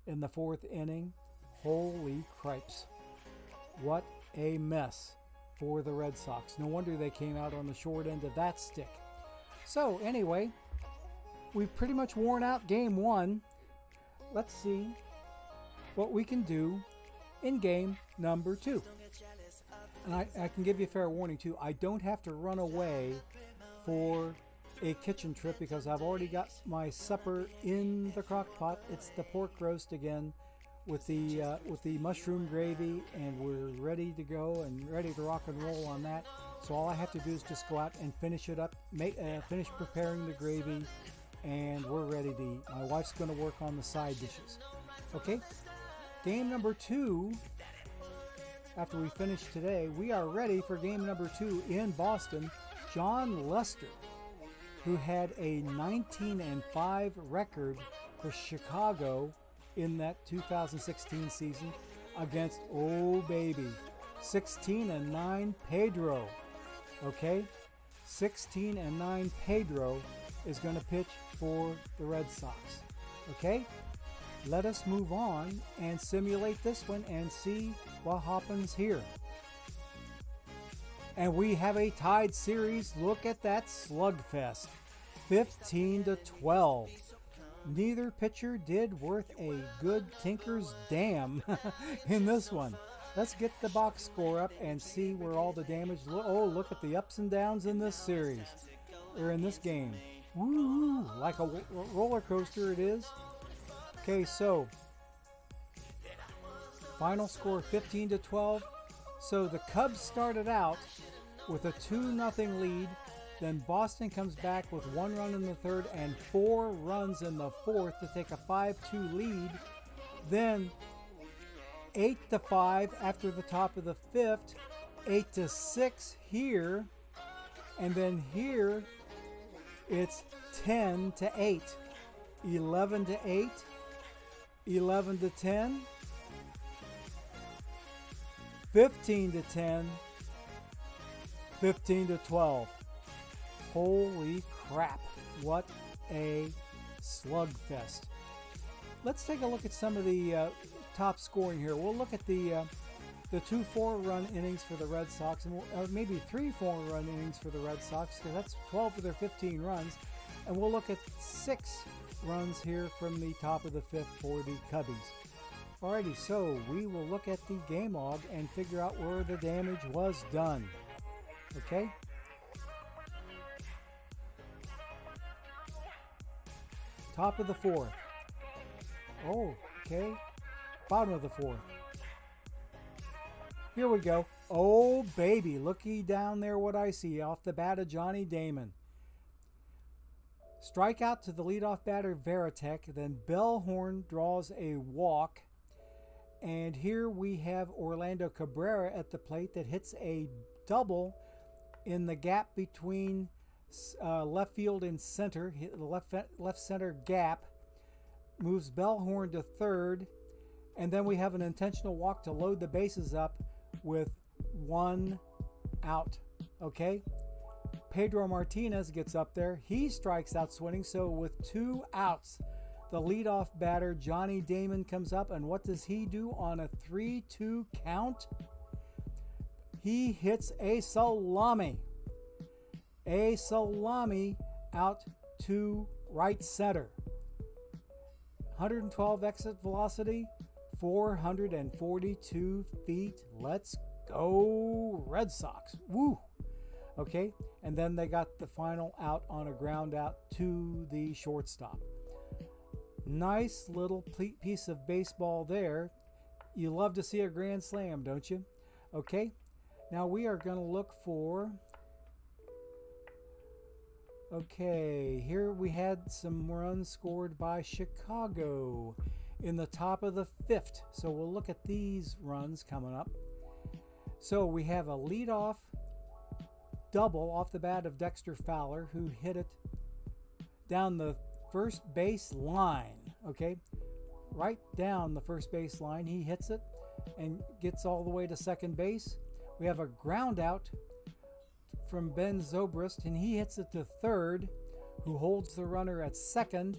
in the 4th inning. Holy cripes. What a mess for the Red Sox. No wonder they came out on the short end of that stick. So anyway, we've pretty much worn out game 1. let's see what we can do in game number 2. And I can give you a fair warning too. I don't have to run away for a kitchen trip because I've already got my supper in the crock pot. It's the pork roast again with the mushroom gravy, and we're ready to go and ready to rock and roll on that. So all I have to do is just go out and finish it up, finish preparing the gravy, and we're ready to eat. My wife's going to work on the side dishes. Okay, game number 2. After we finish today, we are ready for game number 2 in Boston. John Lester, who had a 19-5 record for Chicago in that 2016 season, against, oh baby, 16-9 Pedro. Okay, 16-9 Pedro is going to pitch for the Red Sox. Okay, let us move on and simulate this one and see what happens here. And we have a tied series. Look at that slugfest, 15-12. Neither pitcher did worth a good tinker's damn in this one. Let's get the box score up and see where all the damage. Oh, look at the ups and downs in this series, or in this game. Woo, like a roller coaster it is. Okay, so final score 15-12. So the Cubs started out with a 2-0 lead. Then Boston comes back with 1 run in the 3rd and 4 runs in the 4th to take a 5-2 lead. Then 8-5 after the top of the 5th, 8-6 here, and then here it's 10-8, 11-8, 11-10, 15-10, 15-12. Holy crap, what a slugfest. Let's take a look at some of the top scoring here. We'll look at the 2 4-run innings for the Red Sox, and maybe 3 4-run innings for the Red Sox, because that's 12 of their 15 runs. And we'll look at 6 runs here from the top of the 5th for the Cubbies. Alrighty, so we will look at the game log and figure out where the damage was done. Okay? Top of the 4th. Oh, okay. Bottom of the 4th. Here we go. Oh, baby. Looky down there what I see off the bat of Johnny Damon. Strikeout to the leadoff batter, Veritek. Then Bellhorn draws a walk. And here we have Orlando Cabrera at the plate that hits a double in the gap between left field and center, the left center gap, moves Bellhorn to 3rd, and then we have an intentional walk to load the bases up with 1 out. Okay, Pedro Martinez gets up there, he strikes out swinging, so with 2 outs, the leadoff batter Johnny Damon comes up, and what does he do on a 3-2 count? He hits a salami. A salami out to right center. 112 exit velocity, 442 feet. Let's go Red Sox. Woo! Okay, and then they got the final out on a ground out to the shortstop. Nice little piece of baseball there. You love to see a grand slam, don't you? Okay, now we are going to look for... Okay, here we had some runs scored by Chicago in the top of the 5th. So we'll look at these runs coming up. So we have a leadoff double off the bat of Dexter Fowler, who hit it down the first base line. Okay, right down the first base line. He hits it and gets all the way to second base. We have a ground out from Ben Zobrist, and he hits it to 3rd, who holds the runner at 2nd,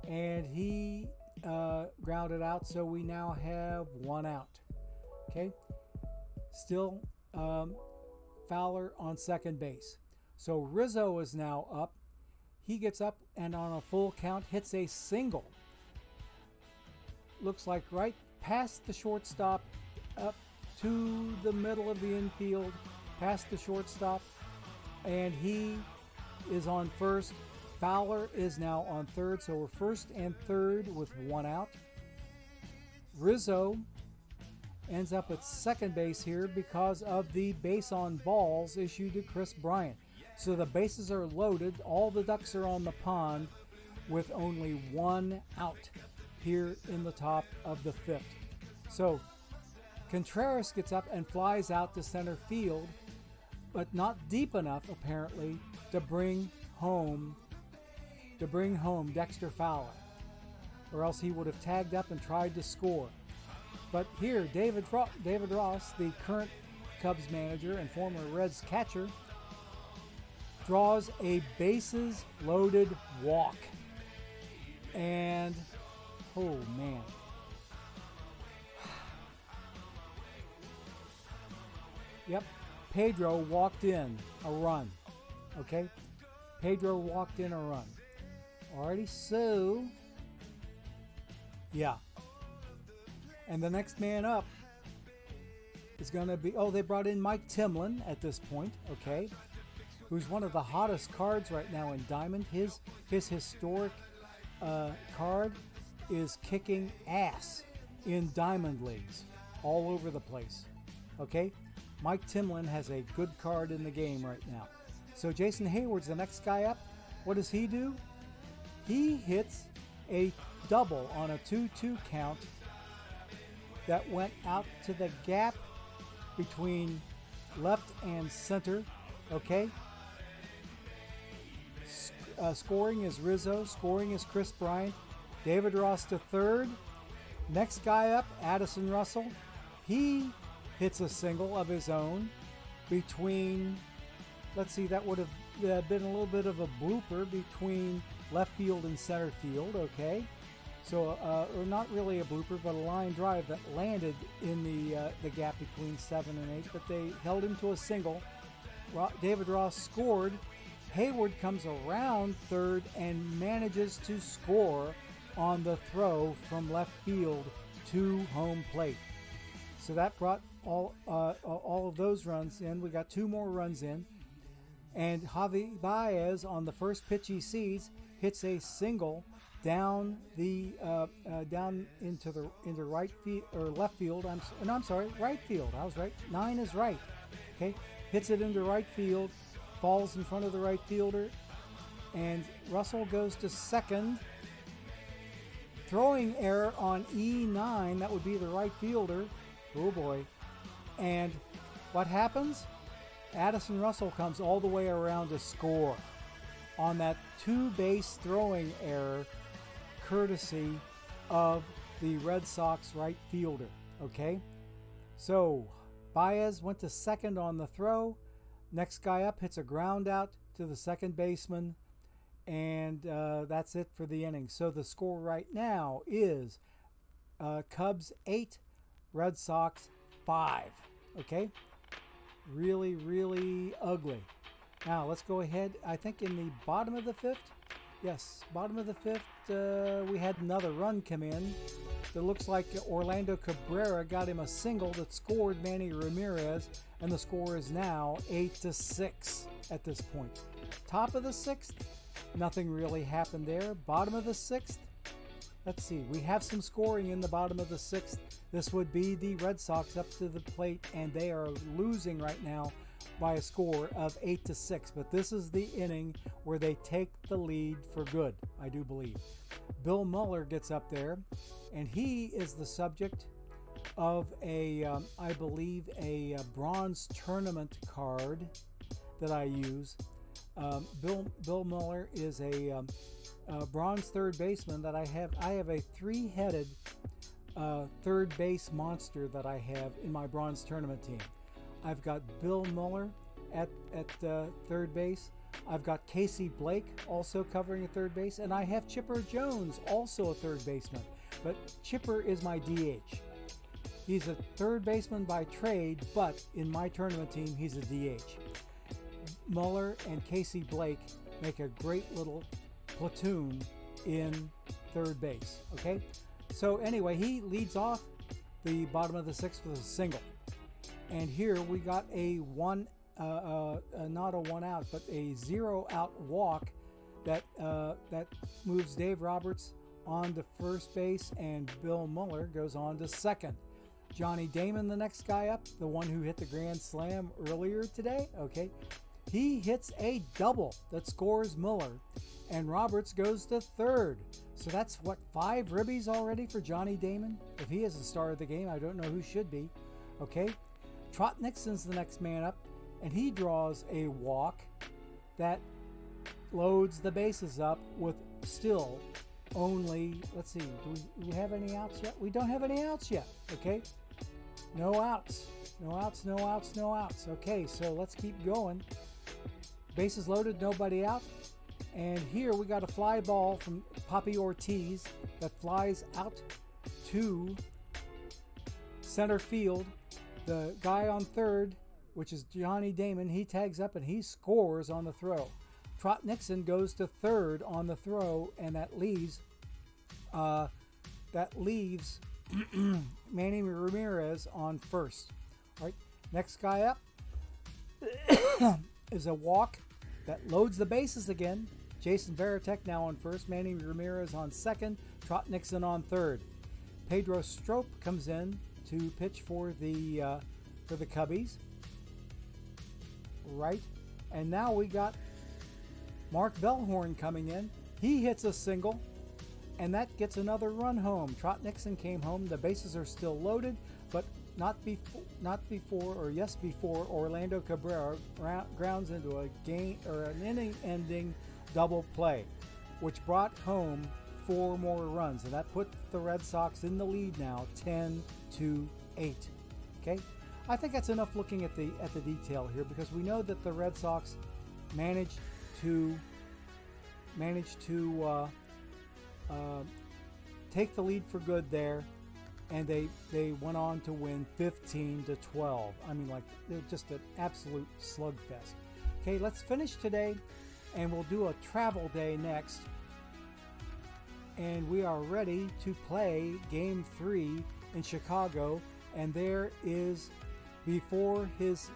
and he grounded out, so we now have 1 out. Okay, still Fowler on second base. So Rizzo is now up. He gets up and on a full count hits a single. looks like right past the shortstop, up to the middle of the infield, past the shortstop, and he is on first. Fowler is now on third, so we're first and third with one out. Rizzo ends up at second base here because of the base on balls issued to Chris Bryant. So the bases are loaded, all the ducks are on the pond with only one out here in the top of the fifth. So Contreras gets up and flies out to center field, but not deep enough apparently to bring home Dexter Fowler, or else he would have tagged up and tried to score. But here, David Ross, the current Cubs manager and former Reds catcher, draws a bases-loaded walk. And, oh man. Yep, Pedro walked in a run. Okay? Pedro walked in a run. Alrighty, so, yeah. And the next man up is going to be, they brought in Mike Timlin at this point, okay, who's one of the hottest cards right now in Diamond. His historic card is kicking ass in Diamond leagues all over the place, okay? Mike Timlin has a good card in the game right now. So Jason Hayward's the next guy up. What does he do? He hits a double on a 2-2 count that went out to the gap between left and center, okay? Scoring is Rizzo. Scoring is Chris Bryant. David Ross to third. Next guy up, Addison Russell. He hits a single of his own between, let's see, that would have been a little bit of a blooper between left field and center field, okay? So, or not really a blooper, but a line drive that landed in the gap between 7 and 8, but they held him to a single. David Ross scored. Hayward comes around third and manages to score on the throw from left field to home plate. So that brought all of those runs in. We got 2 more runs in. And Javi Baez, on the first pitch he sees, hits a single down into right field or left field. I'm sorry, right field. I was right. 9 is right. Okay, hits it into right field, falls in front of the right fielder, and Russell goes to second. Throwing error on E9. That would be the right fielder. Oh boy! And what happens? Addison Russell comes all the way around to score on that 2-base throwing error, courtesy of the Red Sox right fielder, okay? So, Baez went to second on the throw. Next guy up hits a ground out to the second baseman, and that's it for the inning. So the score right now is Cubs 8, Red Sox 5, okay? Really, really ugly. Now, let's go ahead. I think in the bottom of the fifth, yes, bottom of the fifth, we had another run come in. It looks like Orlando Cabrera got him a single that scored Manny Ramirez, and the score is now 8-6 at this point. Top of the sixth, nothing really happened there. Bottom of the sixth, let's see. We have some scoring in the bottom of the sixth. This would be the Red Sox up to the plate, and they are losing right now by a score of 8-6. But this is the inning where they take the lead for good, I do believe. Bill Mueller gets up there, and he is the subject of I believe, a bronze tournament card that I use. Bill Mueller is a bronze third baseman that I have. I have a 3-headed third base monster that I have in my bronze tournament team. I've got Bill Mueller at third base. I've got Casey Blake also covering at third base, and I have Chipper Jones also a third baseman. But Chipper is my DH. He's a third baseman by trade, but in my tournament team, he's a DH. Mueller and Casey Blake make a great little platoon in third base, okay? So anyway, he leads off the bottom of the sixth with a single. And here we got a not a one out, but a 0 out walk that moves Dave Roberts on to first base, and Bill Muller goes on to second. Johnny Damon, the next guy up, the one who hit the grand slam earlier today, okay, he hits a double that scores Muller, and Roberts goes to third. So that's what, 5 ribbies already for Johnny Damon? If he is the star of the game, I don't know who should be. Okay, Trot Nixon's the next man up, and he draws a walk that loads the bases up with still only, let's see, do we have any outs yet? We don't have any outs yet, okay? No outs, no outs, no outs, no outs. Okay, so let's keep going. Bases loaded, nobody out. And here we got a fly ball from Poppy Ortiz that flies out to center field. The guy on third, which is Johnny Damon, he tags up and he scores on the throw. Trot Nixon goes to third on the throw, and that leaves Manny Ramirez on first. All right, next guy up is a walk that loads the bases again. Jason Varitek now on first, Manny Ramirez on second, Trot Nixon on third. Pedro Strop comes in to pitch for the Cubbies. Right, and now we got Mark Bellhorn coming in. He hits a single, and that gets another run home. Trot Nixon came home. The bases are still loaded, but not before Orlando Cabrera grounds into a game or an inning-ending double play, which brought home 4 more runs, and that put the Red Sox in the lead now, 10-8. Okay, I think that's enough looking at the detail here, because we know that the Red Sox managed to take the lead for good there, and they went on to win 15-12. I mean, like, they're just an absolute slugfest. Okay, let's finish today, and we'll do a travel day next. And we are ready to play Game 3 in Chicago, and there is, before his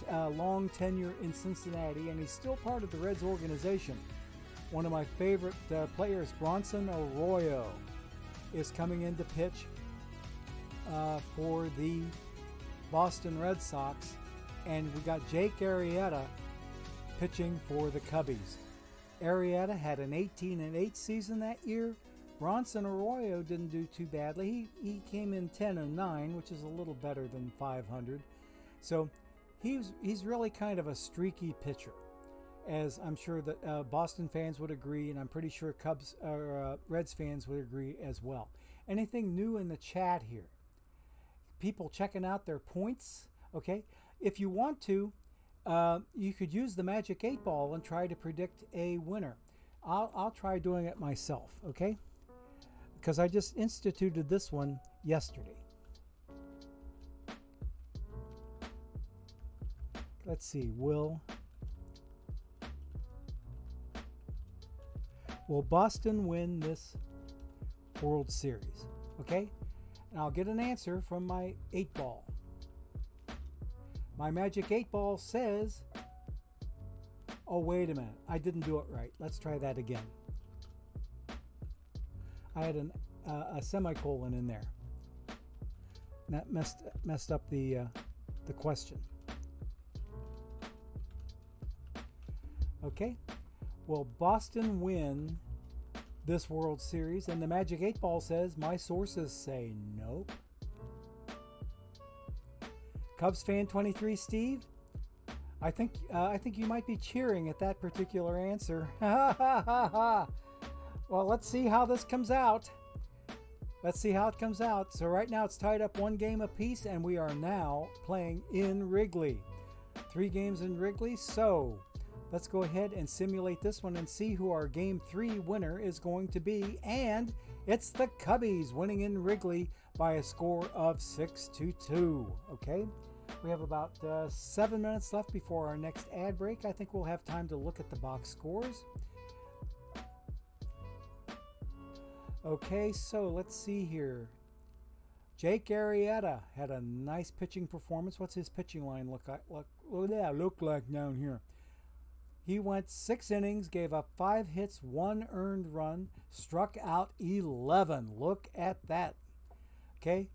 long tenure in Cincinnati, and he's still part of the Reds organization, one of my favorite players, Bronson Arroyo, is coming in to pitch for the Boston Red Sox, and we got Jake Arrieta pitching for the Cubbies. Arrieta had an 18-8 season that year. Bronson Arroyo didn't do too badly. He came in 10-9, which is a little better than 500. So he's really kind of a streaky pitcher, as I'm sure that Boston fans would agree, and I'm pretty sure Cubs or Reds fans would agree as well. Anything new in the chat here? People checking out their points? Okay, if you want to, you could use the Magic 8 Ball and try to predict a winner. I'll try doing it myself, okay? Because I just instituted this one yesterday. Let's see, will Boston win this World Series? Okay, and I'll get an answer from my 8 Ball. My Magic 8 Ball says, oh, wait a minute, I didn't do it right. Let's try that again. I had a semicolon in there. And that messed up the question. Okay, will Boston win this World Series? And the Magic 8 Ball says, my sources say nope. Cubs fan 23 Steve, I think you might be cheering at that particular answer. Well, let's see how this comes out. Let's see how it comes out. So right now it's tied up 1 game apiece, and we are now playing in Wrigley. 3 games in Wrigley. So let's go ahead and simulate this one and see who our Game 3 winner is going to be. And it's the Cubbies winning in Wrigley by a score of 6-2. Okay, we have about 7 minutes left before our next ad break. I think we'll have time to look at the box scores. Okay, so let's see here. Jake Arrieta had a nice pitching performance. What's his pitching line look like down here? He went 6 innings, gave up 5 hits, 1 earned run, struck out 11. Look at that. Okay.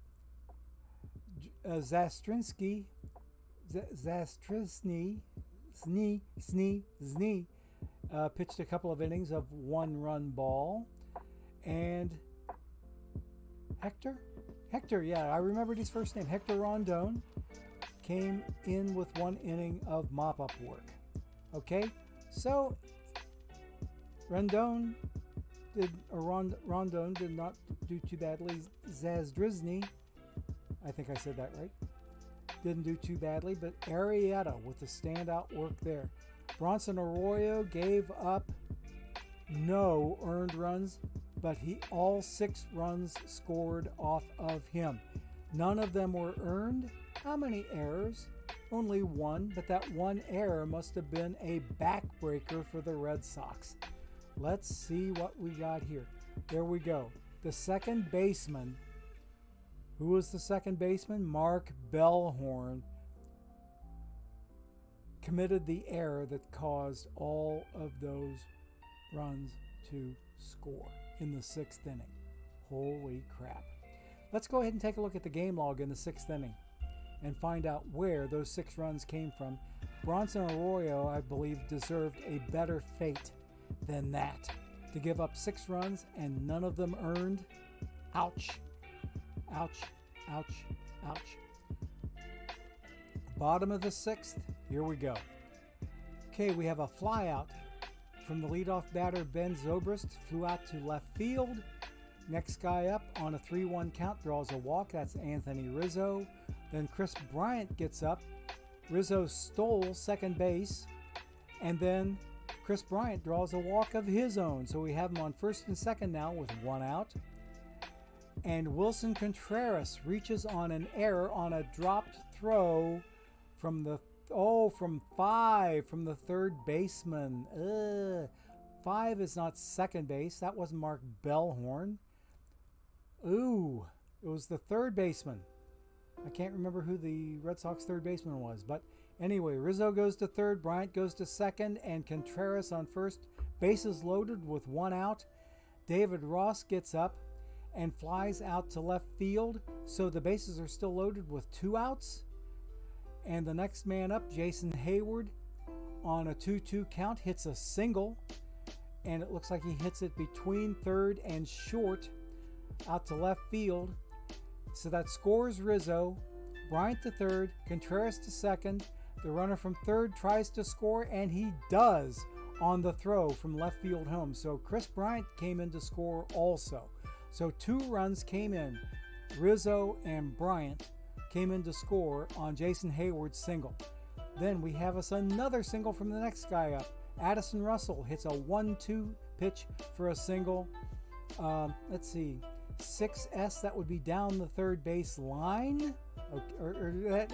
Zastrinski pitched a couple of innings of 1-run ball. And Hector, yeah, I remembered his first name. Hector Rondon came in with 1 inning of mop-up work. Okay, so Rondon did not do too badly. Zazdrizny, I think I said that right, didn't do too badly, but Arrieta with the standout work there. Bronson Arroyo gave up no earned runs, but all 6 runs scored off of him. None of them were earned. How many errors? Only 1, but that 1 error must have been a backbreaker for the Red Sox. Let's see what we got here. There we go. The second baseman. Who was the second baseman? Mark Bellhorn committed the error that caused all of those runs to score in the 6th inning. Holy crap. Let's go ahead and take a look at the game log in the 6th inning and find out where those 6 runs came from. Bronson Arroyo, I believe, deserved a better fate than that. To give up 6 runs and none of them earned. Ouch. Ouch. Ouch. Ouch. Bottom of the 6th. Here we go. Okay, we have a fly out from the leadoff batter, Ben Zobrist, flew out to left field. Next guy up on a 3-1 count draws a walk. That's Anthony Rizzo. Then Chris Bryant gets up. Rizzo stole second base. And then Chris Bryant draws a walk of his own. So we have him on first and second now with 1 out. And Wilson Contreras reaches on an error on a dropped throw from the from 5 from the third baseman. 5 is not second base. That wasn't Mark Bellhorn. Ooh, it was the third baseman. I can't remember who the Red Sox third baseman was. But anyway, Rizzo goes to third, Bryant goes to second, and Contreras on first. Bases loaded with 1 out. David Ross gets up and flies out to left field. So the bases are still loaded with 2 outs. And the next man up, Jason Hayward, on a 2-2 count, hits a single. And it looks like he hits it between third and short out to left field. So that scores Rizzo. Bryant to third, Contreras to second. The runner from third tries to score, and he does on the throw from left field home. So Chris Bryant came in to score also. So 2 runs came in. Rizzo and Bryant came in to score on Jason Hayward's single. Then we have us another single from the next guy up. Addison Russell hits a 1-2 pitch for a single. Let's see, 6S, that would be down the third base line.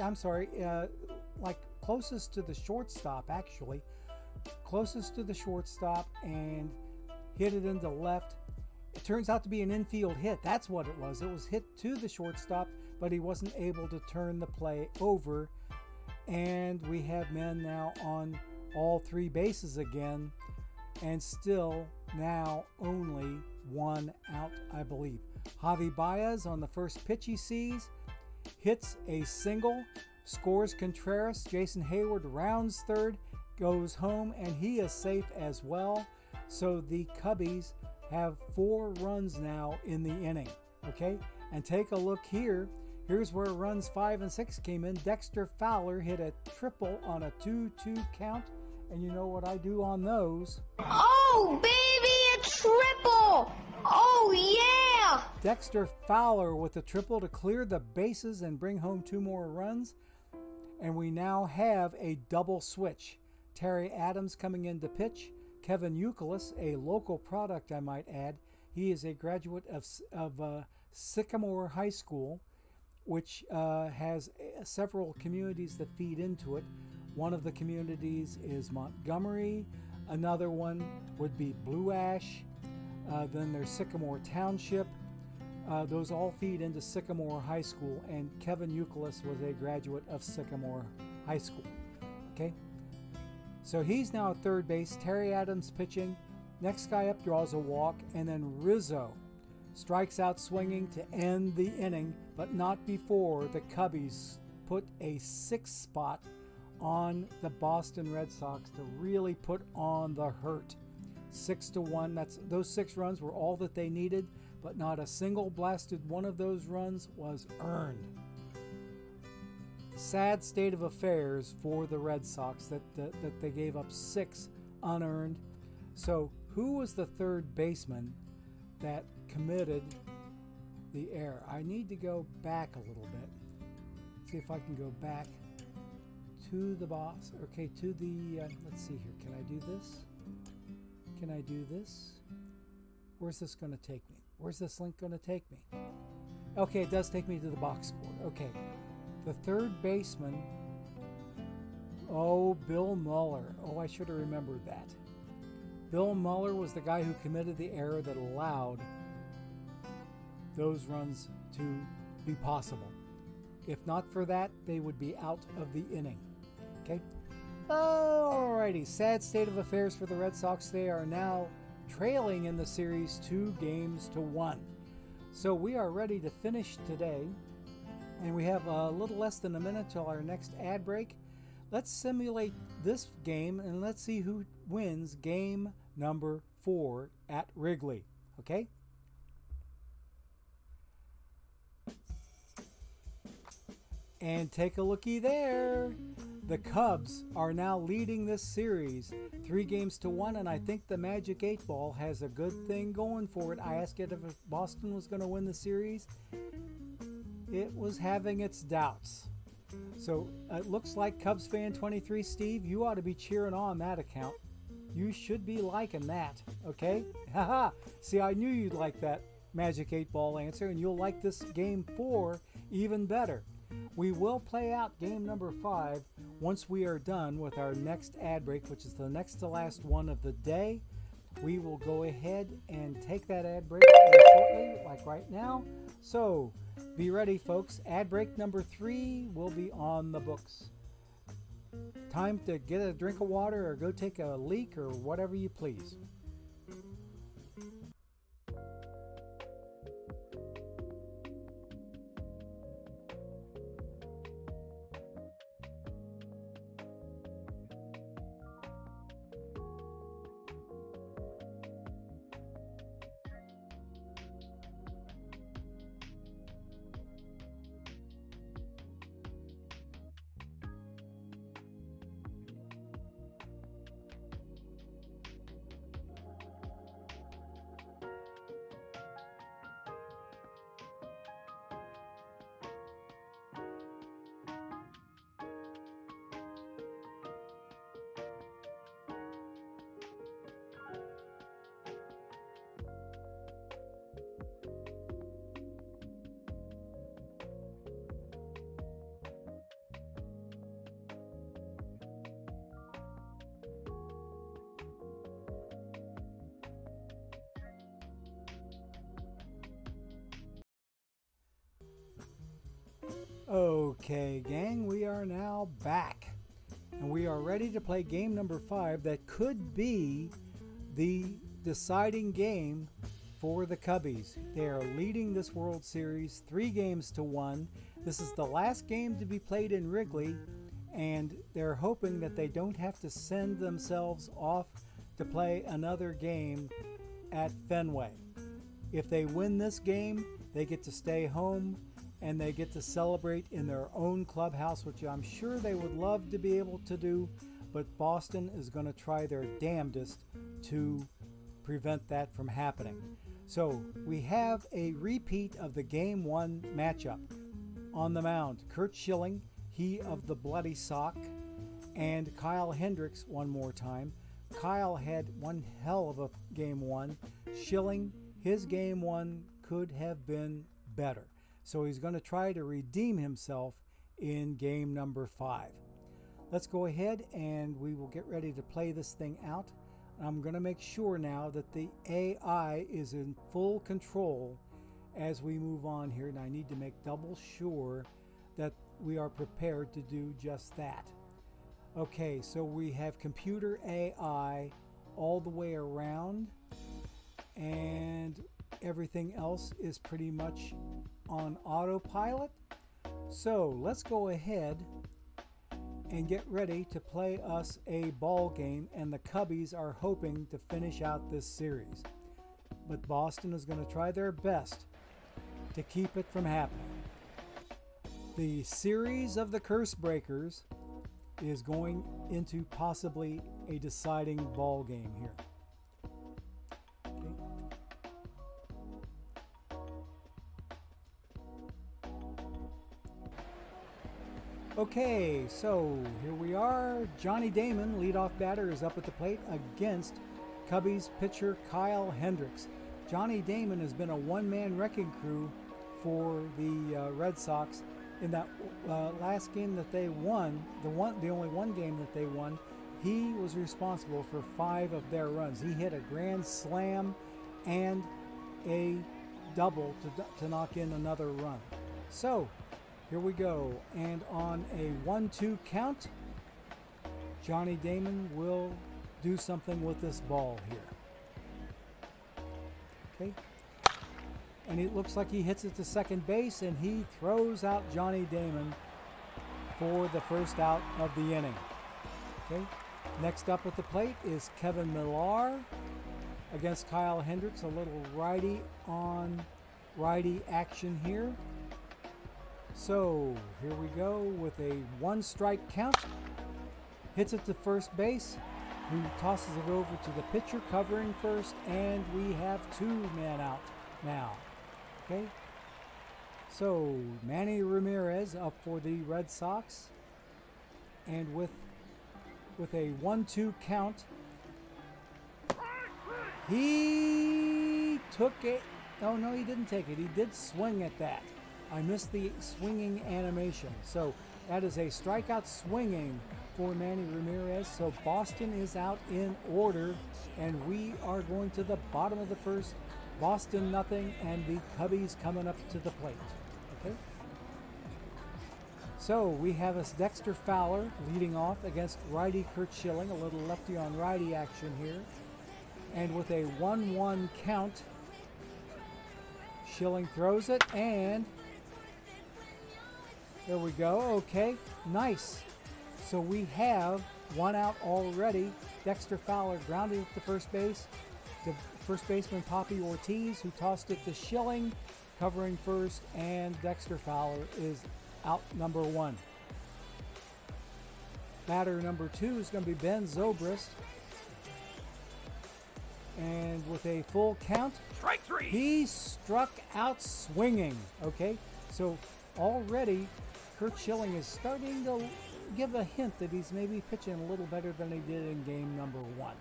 I'm sorry, like closest to the shortstop, actually. Closest to the shortstop, and hit it into left. It turns out to be an infield hit. That's what it was. It was hit to the shortstop, but he wasn't able to turn the play over. And we have men now on all 3 bases again, and still now only 1 out, I believe. Javi Baez on the first pitch he sees, hits a single, scores Contreras. Jason Hayward rounds third, goes home, and he is safe as well. So the Cubbies have 4 runs now in the inning. Okay, and take a look here. Here's where runs 5 and 6 came in. Dexter Fowler hit a triple on a 2-2 count. And you know what I do on those? Oh, baby, a triple! Oh, yeah! Dexter Fowler with a triple to clear the bases and bring home 2 more runs. And we now have a double switch. Terry Adams coming in to pitch. Kevin Youkilis, a local product, I might add. He is a graduate of Sycamore High School, which has several communities that feed into it. One of the communities is Montgomery. Another one would be Blue Ash. Then there's Sycamore Township. Those all feed into Sycamore High School, and Kevin Euclid was a graduate of Sycamore High School. Okay, so he's now at third base. Terry Adams pitching. Next guy up draws a walk, and then Rizzo strikes out swinging to end the inning, but not before the Cubbies put a 6 spot on the Boston Red Sox to really put on the hurt. 6-1. Those 6 runs were all that they needed, but not a single blasted one of those runs was earned. Sad state of affairs for the Red Sox that they gave up 6 unearned. So who was the third baseman that committed the error? I need to go back a little bit. See if I can go back to the boss. Okay, to the, let's see here. Can I do this? Can I do this? Where's this going to take me? Where's this link going to take me? Okay, it does take me to the box score. Okay, the third baseman. Oh, Bill Mueller. Oh, I should have remembered that. Bill Mueller was the guy who committed the error that allowed those runs to be possible. If not for that, they would be out of the inning. Okay? Alrighty, sad state of affairs for the Red Sox. They are now trailing in the series 2-1. So we are ready to finish today, and we have a little less than a minute till our next ad break. Let's simulate this game, and let's see who wins game number 4 at Wrigley. Okay? And take a looky there. The Cubs are now leading this series 3-1, and I think the Magic 8 Ball has a good thing going for it. I asked it if Boston was going to win the series. It was having its doubts. So it looks like Cubs fan 23, Steve, you ought to be cheering on that account. You should be liking that, okay? Haha. See, I knew you'd like that Magic 8 Ball answer, and you'll like this game 4 even better. We will play out game number 5 once we are done with our next ad break, which is the next to last one of the day. We will go ahead and take that ad break shortly, like right now. So be ready, folks. Ad break number 3 will be on the books. Time to get a drink of water or go take a leak or whatever you please. Okay, gang, we are now back, and we are ready to play game number 5 that could be the deciding game for the Cubbies. They are leading this World Series 3-1. This is the last game to be played in Wrigley, and they're hoping that they don't have to send themselves off to play another game at Fenway. If they win this game, they get to stay home and they get to celebrate in their own clubhouse, which I'm sure they would love to be able to do, but Boston is going to try their damnedest to prevent that from happening. So we have a repeat of the Game 1 matchup. On the mound, Curt Schilling, he of the bloody sock, and Kyle Hendricks one more time. Kyle had one hell of a Game 1. Schilling, his Game 1 could have been better. So he's going to try to redeem himself in game number 5. Let's go ahead and we will get ready to play this thing out. I'm going to make sure now that the AI is in full control as we move on here, and I need to make double sure that we are prepared to do just that. Okay, so we have computer AI all the way around, and everything else is pretty much on autopilot. So let's go ahead and get ready to play us a ball game, and the Cubbies are hoping to finish out this series. But Boston is going to try their best to keep it from happening. The series of the Curse Breakers is going into possibly a deciding ball game here. Okay, so here we are. Johnny Damon, leadoff batter, is up at the plate against Cubbies pitcher Kyle Hendricks. Johnny Damon has been a one-man wrecking crew for the Red Sox. In that last game that they won, the only one game that they won, he was responsible for 5 of their runs. He hit a grand slam and a double to knock in another run. So here we go, and on a 1-2 count, Johnny Damon will do something with this ball here. Okay. And it looks like he hits it to second base, and he throws out Johnny Damon for the first out of the inning. Okay. Next up at the plate is Kevin Millar against Kyle Hendricks. A little righty on righty action here. So here we go with a 1-strike count. Hits it to first base, who tosses it over to the pitcher covering first, and we have 2 men out now. Okay, so Manny Ramirez up for the Red Sox, and with a 1-2 count, he took it. Oh no, he didn't take it. He did swing at that. I missed the swinging animation. So that is a strikeout swinging for Manny Ramirez. So Boston is out in order, and we are going to the bottom of the first. Boston nothing, and the Cubbies coming up to the plate. Okay. So we have us Dexter Fowler leading off against righty Curt Schilling. A little lefty on righty action here. And with a 1-1 count, Schilling throws it, and there we go. Okay, nice. So we have 1 out already. Dexter Fowler grounded it to first base. The first baseman Poppy Ortiz, who tossed it to Schilling, covering first, and Dexter Fowler is out number 1. Batter number 2 is going to be Ben Zobrist. And with a full count, strike 3. He struck out swinging. Okay, so already Curt Schilling is starting to give a hint that he's maybe pitching a little better than he did in game number 1.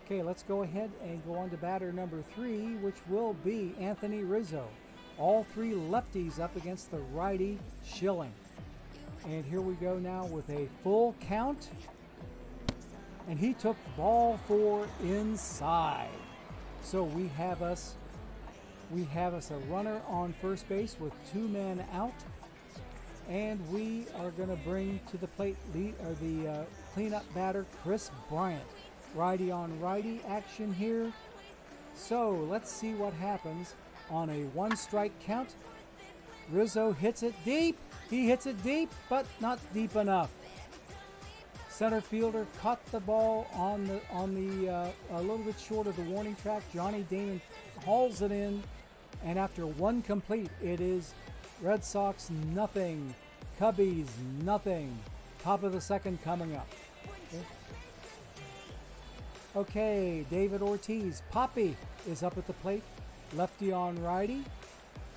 Okay, let's go ahead and go on to batter number 3, which will be Anthony Rizzo. All 3 lefties up against the righty Schilling. And here we go now with a full count. And he took ball 4 inside. So we have us a runner on first base with 2 men out. And we are going to bring to the plate the cleanup batter, Chris Bryant. Righty on righty action here. So let's see what happens on a 1-strike count. Rizzo hits it deep. He hits it deep, but not deep enough. Center fielder caught the ball on the a little bit short of the warning track. Johnny Damon hauls it in, and after 1 complete, it is Red Sox nothing, Cubbies nothing. Top of the second coming up. Okay, David Ortiz. Poppy is up at the plate, lefty on righty.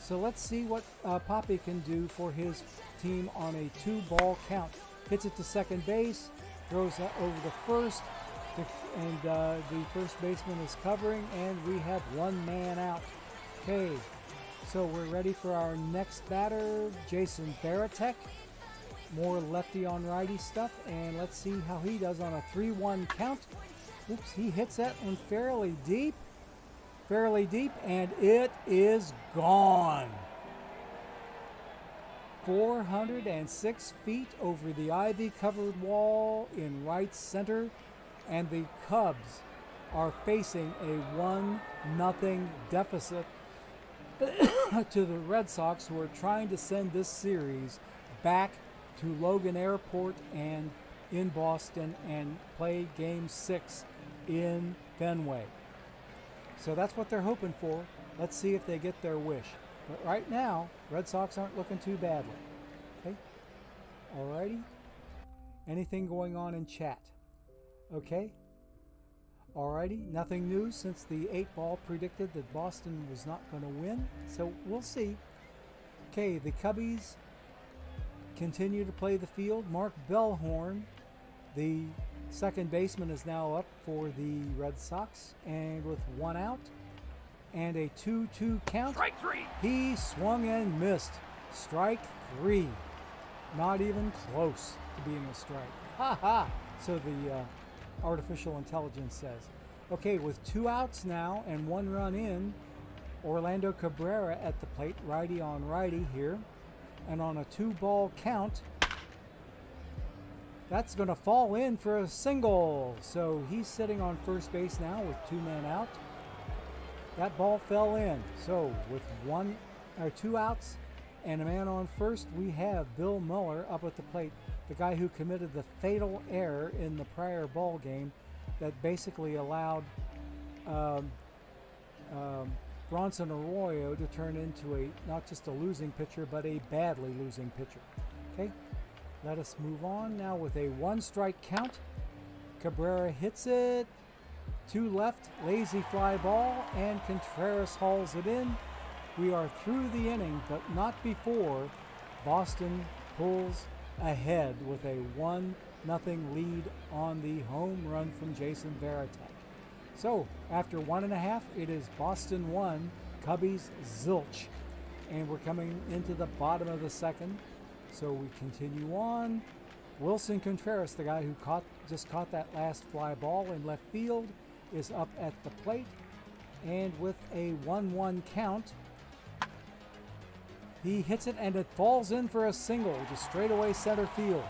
So let's see what Poppy can do for his team on a 2-ball count. Hits it to second base, throws over the first, and the first baseman is covering, and we have 1 man out. Okay, so we're ready for our next batter, Jason Baratek. More lefty on righty stuff, and let's see how he does on a 3-1 count. Oops, he hits that one fairly deep, and it is gone. 406 feet over the ivy-covered wall in right center, and the Cubs are facing a 1-0 deficit to the Red Sox, who are trying to send this series back to Logan Airport and in Boston and play Game 6 in Fenway. So that's what they're hoping for. Let's see if they get their wish. But right now, Red Sox aren't looking too badly. Okay? Alrighty. Anything going on in chat? Okay? Alrighty. Nothing new since the 8-ball predicted that Boston was not going to win. So we'll see. Okay, the Cubbies continue to play the field. Mark Bellhorn, the second baseman, is now up for the Red Sox, and with 1 out and a 2-2 count. Strike 3. He swung and missed. Strike 3. Not even close to being a strike. Ha ha! So the artificial intelligence says. Okay, with 2 outs now and 1 run in, Orlando Cabrera at the plate, righty on righty here. And on a 2-ball count, that's going to fall in for a single. So he's sitting on first base now with 2 men out. That ball fell in. So with 2 outs and a man on first, we have Bill Muller up at the plate, the guy who committed the fatal error in the prior ball game that basically allowed Bronson Arroyo to turn into not just a losing pitcher, but a badly losing pitcher. Okay, let us move on now with a 1-strike count. Cabrera hits it. 2 left, lazy fly ball, and Contreras hauls it in. We are through the inning, but not before Boston pulls ahead with a 1-0 lead on the home run from Jason Varitek. So after 1.5, it is Boston 1, Cubbies zilch. And we're coming into the bottom of the second. So we continue on. Wilson Contreras, the guy who just caught that last fly ball in left field, is up at the plate. And with a 1-1 count, he hits it and it falls in for a single to straightaway center field.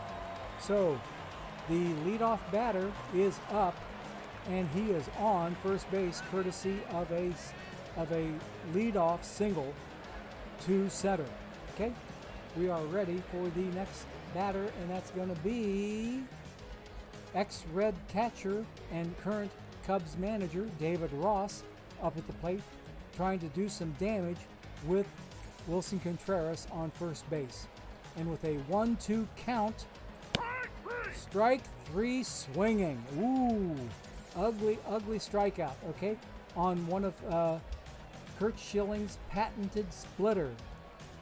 So the leadoff batter is up, and he is on first base courtesy of a leadoff single to center. Okay, we are ready for the next batter, and that's going to be ex-Red catcher and current Cubs manager David Ross up at the plate, trying to do some damage with Wilson Contreras on first base. And with a 1-2 count, strike 3 swinging. Ooh. Ugly strikeout, okay, on one of Curt Schilling's patented splitter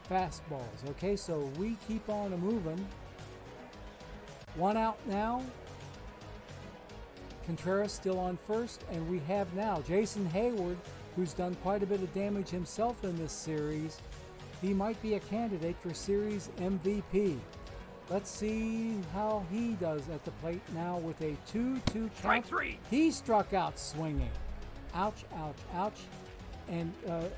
fastballs, okay, so we keep on moving. 1 out now. Contreras still on first, and we have now Jason Hayward, who's done quite a bit of damage himself in this series. He might be a candidate for series MVP. Let's see how he does at the plate now with a 2-2 count. Strike 3. He struck out swinging. Ouch, ouch, ouch. And it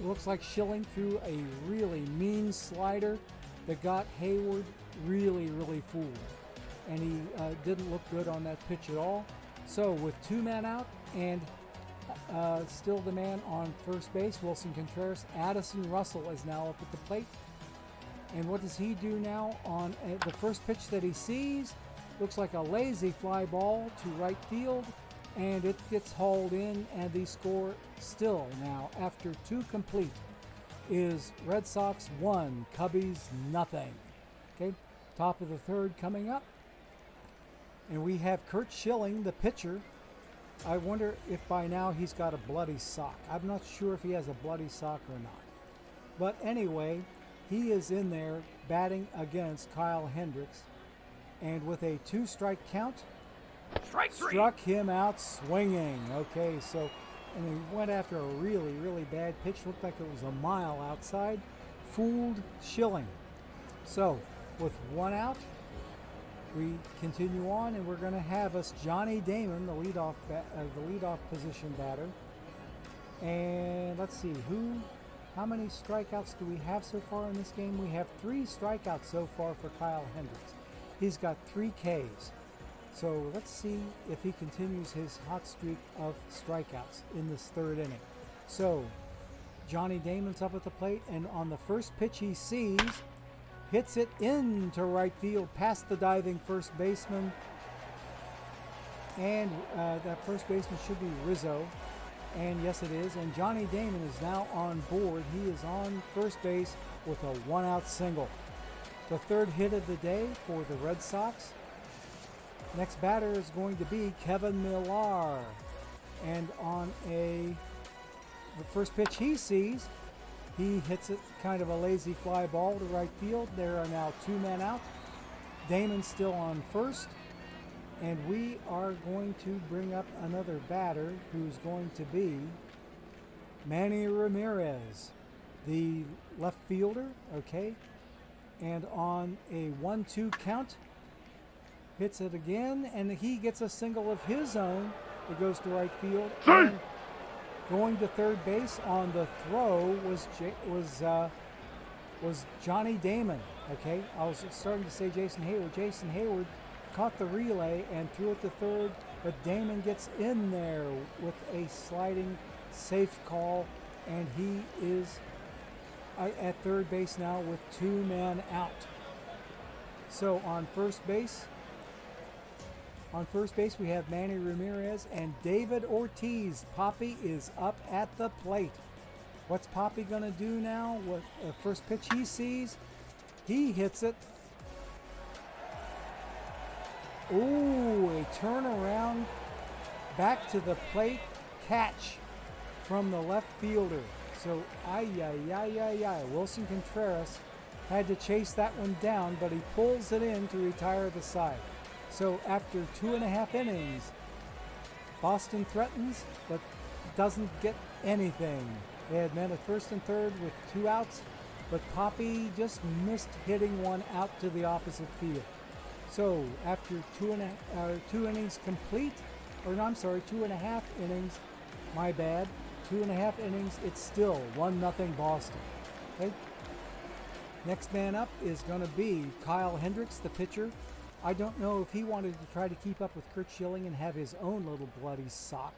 looks like Schilling threw a really mean slider that got Hayward really fooled. And he didn't look good on that pitch at all. So with 2 men out and still the man on first base, Wilson Contreras, Addison Russell is now up at the plate. And what does he do now on the first pitch that he sees? Looks like a lazy fly ball to right field, and it gets hauled in, and the score still now, after 2 complete, is Red Sox 1, Cubbies nothing. Okay, top of the third coming up. And we have Curt Schilling, the pitcher. I wonder if by now he's got a bloody sock. I'm not sure if he has a bloody sock or not. But anyway, he is in there batting against Kyle Hendricks, and with a 2-strike count, Strike 3. struck him out swinging. Okay, so, and he went after a really bad pitch. Looked like it was a mile outside. Fooled Schilling. So, with 1 out, we continue on, and we're going to have us Johnny Damon, the leadoff position batter. And let's see, how many strikeouts do we have so far in this game? We have 3 strikeouts so far for Kyle Hendricks. He's got 3 Ks. So let's see if he continues his hot streak of strikeouts in this 3rd inning. So Johnny Damon's up at the plate, and on the first pitch he sees, hits it into right field past the diving first baseman. And that first baseman should be Rizzo. And yes, it is. And Johnny Damon is now on board. He is on first base with a 1-out single. The 3rd hit of the day for the Red Sox. Next batter is going to be Kevin Millar. And on the first pitch he sees, he hits it kind of a lazy fly ball to right field. There are now 2 men out. Damon's still on first. And we are going to bring up another batter who's going to be Manny Ramirez, the left fielder, okay? And on a 1-2 count, hits it again, and he gets a single of his own. It goes to right field. And going to third base on the throw was Johnny Damon, okay? I was starting to say Jason Hayward. Jason Hayward caught the relay and threw it to third, but Damon gets in there with a sliding safe call, and he is at third base now with 2 men out. So on first base we have Manny Ramirez and David Ortiz. Poppy is up at the plate. What's Poppy gonna do now? With the first pitch he sees, he hits it. Ooh, a turnaround back to the plate catch from the left fielder. So, Wilson Contreras had to chase that one down, but he pulls it in to retire the side. So after 2.5 innings, Boston threatens, but doesn't get anything. They had men at first and third with 2 outs, but Poppy just missed hitting one out to the opposite field. So after 2 innings complete, or no, I'm sorry, 2.5 innings, my bad, 2.5 innings, it's still 1-0 Boston. Okay. Next man up is going to be Kyle Hendricks, the pitcher. I don't know if he wanted to try to keep up with Curt Schilling and have his own little bloody sock.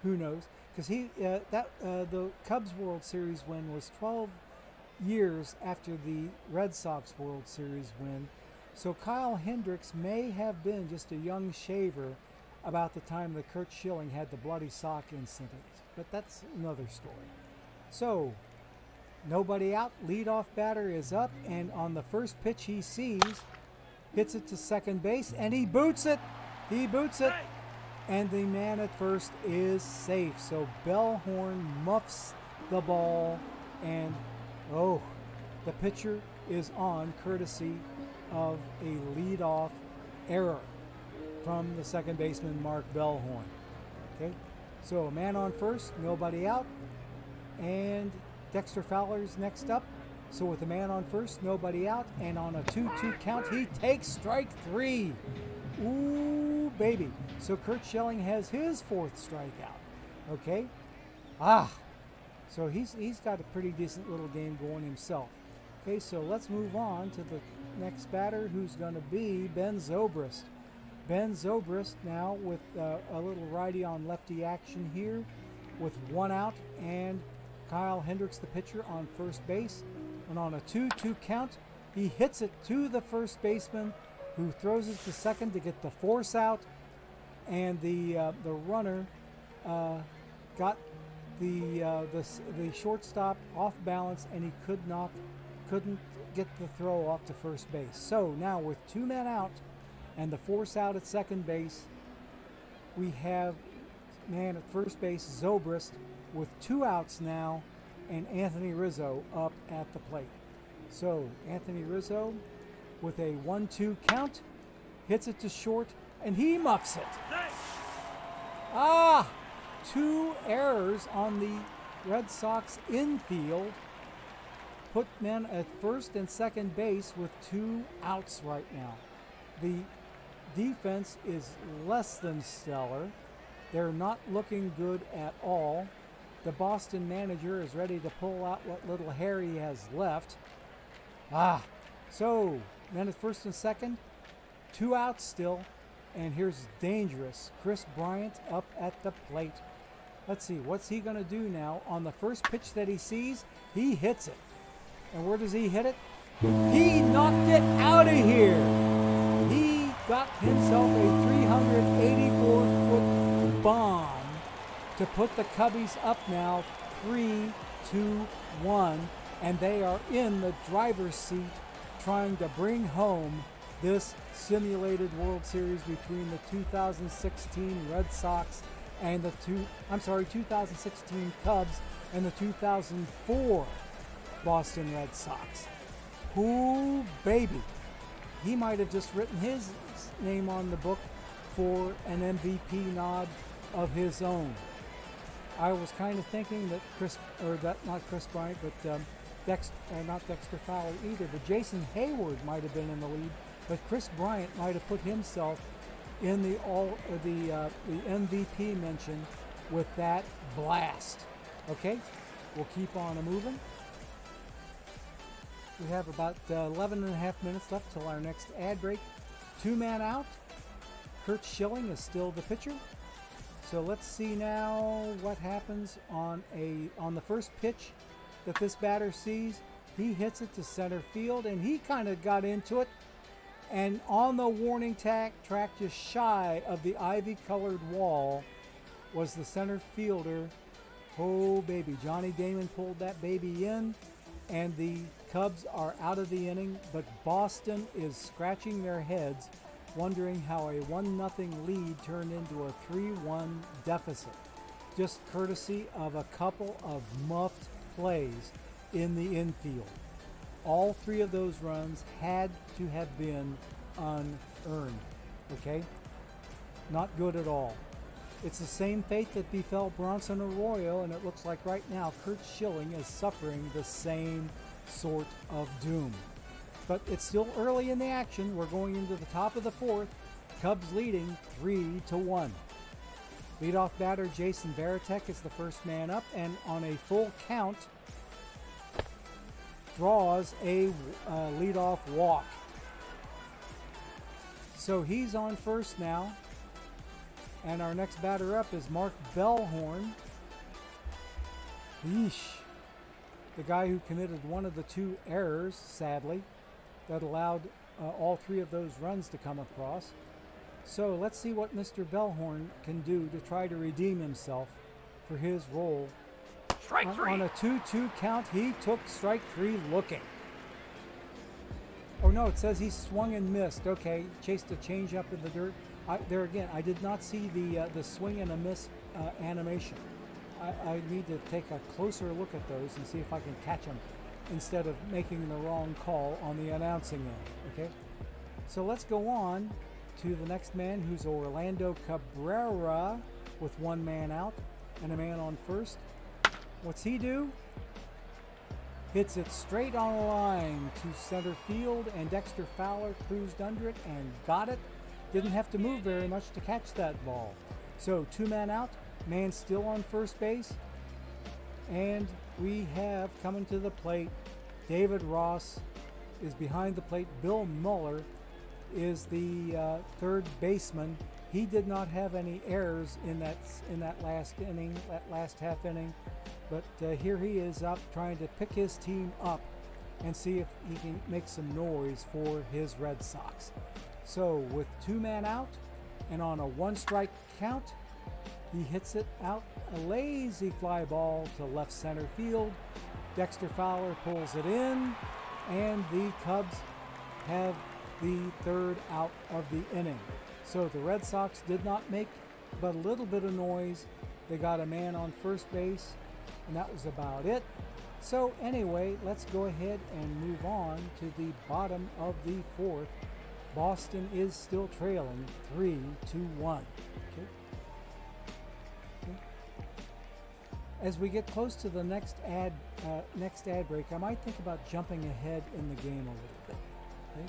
Who knows? Because the Cubs World Series win was 12 years after the Red Sox World Series win. So Kyle Hendricks may have been just a young shaver about the time that Curt Schilling had the bloody sock incident. But that's another story. So, nobody out. Leadoff batter is up, and on the first pitch he sees, hits it to second base, and he boots it. He boots it. And the man at first is safe. So Bellhorn muffs the ball, and the pitcher is on courtesy of a leadoff error from the second baseman Mark Bellhorn. Okay, so a man on first, nobody out, and Dexter Fowler's next up. So with a man on first, nobody out, and on a 2-2 count, he takes strike 3. Ooh, baby. So Curt Schilling has his 4th strikeout. Okay? So he's got a pretty decent little game going himself. Okay, so let's move on to the next batter, who's going to be Ben Zobrist. Ben Zobrist now with a little righty on lefty action here with 1 out, and Kyle Hendricks, the pitcher, on first base. And on a 2-2 count, he hits it to the first baseman, who throws it to second to get the force out, and the runner got the shortstop off balance, and he couldn't get the throw off to first base. So now with 2 men out and the force out at second base, we have man at first base, Zobrist, with 2 outs now, and Anthony Rizzo up at the plate. So Anthony Rizzo with a 1-2 count, hits it to short, and he muffs it. 2 errors on the Red Sox infield put men at first and second base with 2 outs right now. the defense is less than stellar. They're not looking good at all. The Boston manager is ready to pull out what little hair he has left. So men at first and second, 2 outs still, and here's dangerous Chris Bryant up at the plate. Let's see, what's he going to do now? On the first pitch that he sees, he hits it. And where does he hit it? He knocked it out of here. He got himself a 384-foot bomb to put the Cubbies up now 3-1, and they are in the driver's seat trying to bring home this simulated World Series between the 2016 Red Sox and the 2016 Cubs and the 2004 Boston Red Sox. Ooh, baby. He might have just written his name on the book for an MVP nod of his own. I was kind of thinking that not Chris Bryant, but not Dexter Fowler either, but Jason Hayward might have been in the lead, but Chris Bryant might have put himself in the MVP mention with that blast. Okay, we'll keep on moving. We have about 11 and a half minutes left till our next ad break. 2-man out. Curt Schilling is still the pitcher. So let's see now what happens on the first pitch that this batter sees. He hits it to center field, and he kind of got into it. And on the warning track, just shy of the ivy-colored wall, was the center fielder. Oh, baby. Johnny Damon pulled that baby in, and the Cubs are out of the inning, but Boston is scratching their heads, wondering how a 1-0 lead turned into a 3-1 deficit, just courtesy of a couple of muffed plays in the infield. All 3 of those runs had to have been unearned, okay? Not good at all. It's the same fate that befell Bronson Arroyo, and it looks like right now Curt Schilling is suffering the same sort of doom. But it's still early in the action. We're going into the top of the 4th. Cubs leading 3-1. Leadoff batter Jason Varitek is the first man up, and on a full count draws a leadoff walk. So he's on first now. And our next batter up is Mark Bellhorn. Yeesh. The guy who committed one of the 2 errors, sadly, that allowed all 3 of those runs to come across. So let's see what Mr. Bellhorn can do to try to redeem himself for his role. Strike 3. On a 2-2 count, he took strike 3 looking. Oh no, it says he swung and missed. Okay, chased a changeup in the dirt. There again, I did not see the swing and a miss animation. I need to take a closer look at those and see if I can catch them instead of making the wrong call on the announcing end. Okay, so let's go on to the next man, who's Orlando Cabrera, with 1 man out and a man on first. What's he do? Hits it straight on a line to center field, and Dexter Fowler cruised under it and got it. Didn't have to move very much to catch that ball. So 2 man out, man still on first base, and we have coming to the plate, David Ross is behind the plate. Bill Muller is the third baseman. He did not have any errors in that last inning, that last half inning, but here he is up trying to pick his team up and see if he can make some noise for his Red Sox. So with 2 man out and on a 1-strike count, he hits it out, a lazy fly ball to left center field. Dexter Fowler pulls it in, and the Cubs have the 3rd out of the inning. So the Red Sox did not make but a little bit of noise. They got a man on first base, and that was about it. So anyway, let's go ahead and move on to the bottom of the 4th. Boston is still trailing 3-1. Okay. As we get close to the next ad break, I might think about jumping ahead in the game a little bit. Okay?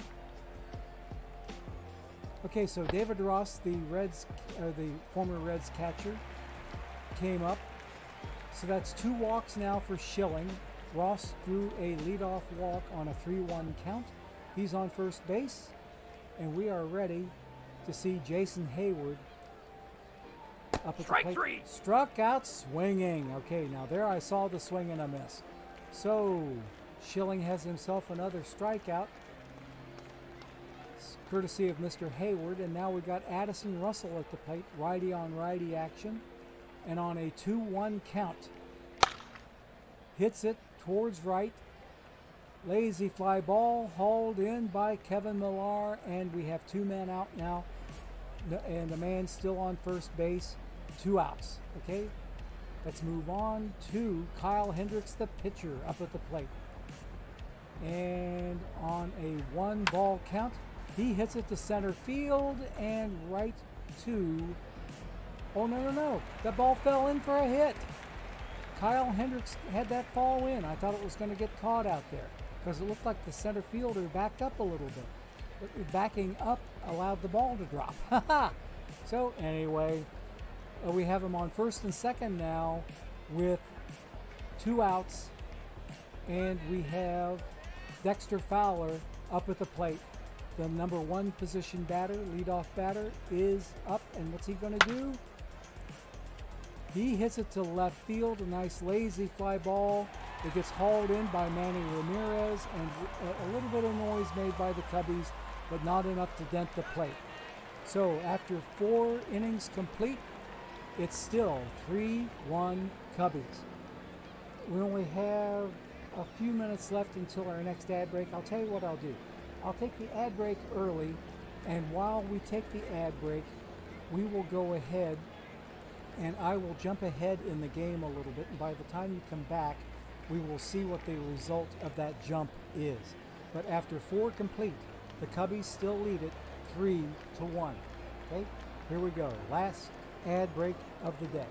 Okay, so David Ross, the former Reds catcher, came up. So that's 2 walks now for Schilling. Ross threw a leadoff walk on a 3-1 count. He's on first base, and we are ready to see Jason Hayward up at Strike the plate. 3. Struck out swinging. Okay, now there I saw the swing and a miss. So Schilling has himself another strikeout, courtesy of Mr. Hayward. And now we got Addison Russell at the plate, righty on righty action. And on a 2-1 count, hits it towards right. Lazy fly ball hauled in by Kevin Millar, and we have 2 men out now, and the man still on first base. 2 outs. Okay, let's move on to Kyle Hendricks, the pitcher, up at the plate. And on a 1-ball count, he hits it to center field and right to... Oh, no. That ball fell in for a hit. Kyle Hendricks had that fall in. I thought it was going to get caught out there because it looked like the center fielder backed up a little bit. But backing up allowed the ball to drop. So anyway, we have him on first and second now with 2 outs. And we have Dexter Fowler up at the plate. The number 1 position batter, leadoff batter, is up. And what's he going to do? He hits it to left field, a nice lazy fly ball. It gets hauled in by Manny Ramirez, and a little bit of noise made by the Cubbies, but not enough to dent the plate. So after 4 innings complete, it's still 3-1 Cubbies. We only have a few minutes left until our next ad break. I'll tell you what I'll do. I'll take the ad break early, and while we take the ad break, we will go ahead and I will jump ahead in the game a little bit, and by the time you come back, we will see what the result of that jump is. But after 4 complete, the Cubbies still lead it 3-1. Okay, here we go. Last ad break of the day.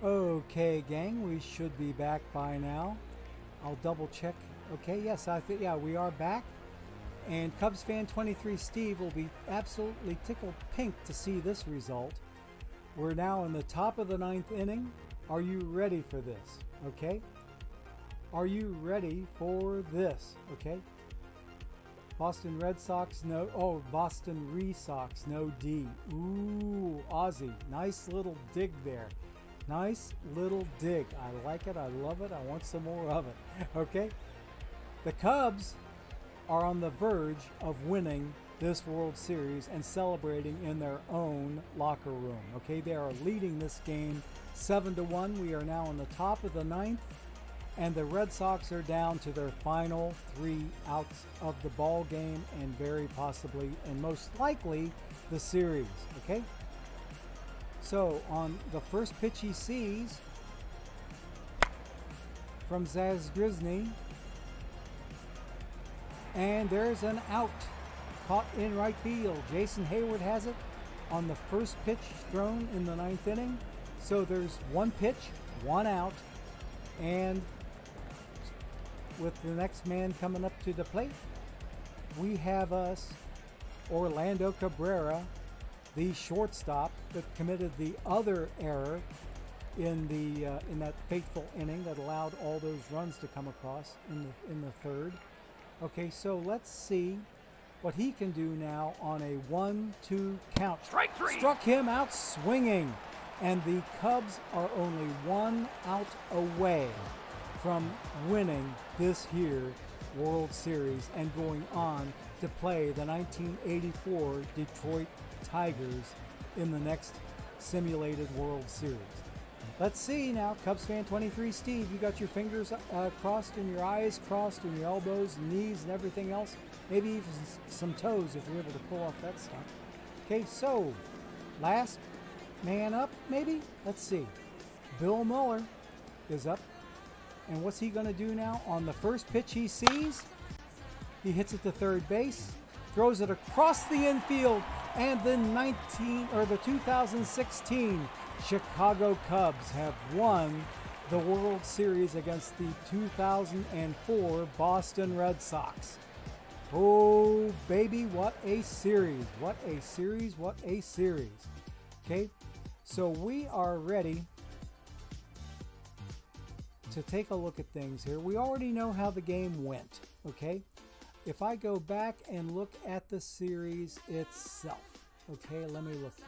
Okay, gang, we should be back by now. I'll double check. Okay, yes, I think, yeah, we are back. And Cubs fan 23 Steve will be absolutely tickled pink to see this result. We're now in the top of the 9th inning. Are you ready for this? Okay. Are you ready for this? Okay. Boston Red Sox, no. Oh, Boston Red Sox, no D. Ooh, Ozzy. Nice little dig there. Nice little dig. I like it. I love it. I want some more of it. Okay. The Cubs are on the verge of winning this World Series and celebrating in their own locker room. Okay. They are leading this game 7-1. We are now on the top of the 9th. And the Red Sox are down to their final 3 outs of the ball game and very possibly and most likely the series. Okay. So on the first pitch he sees from Zaz Grisney, and there's an out caught in right field. Jason Hayward has it on the first pitch thrown in the 9th inning. So there's 1 pitch, 1 out, and with the next man coming up to the plate, we have us Orlando Cabrera, the shortstop that committed the other error in that fateful inning that allowed all those runs to come across in the third. Okay, so let's see what he can do now on a 1-2 count. Strike three. Struck him out swinging, and the Cubs are only 1 out away from winning this here World Series and going on to play the 1984 Detroit Tigers in the next simulated World Series. Let's see now, Cubs fan 23 Steve, you got your fingers crossed and your eyes crossed and your elbows and knees and everything else, maybe even some toes if you're able to pull off that stuff. Okay, so last man up maybe? Let's see. Bill Mueller is up, and what's he going to do now? On the first pitch he sees, he hits it to third base, throws it across the infield, and the 2016 Chicago Cubs have won the World Series against the 2004 Boston Red Sox. Oh, baby, what a series. What a series. What a series. Okay, so we are ready to take a look at things here. We already know how the game went, okay? If I go back and look at the series itself, okay, let me look here.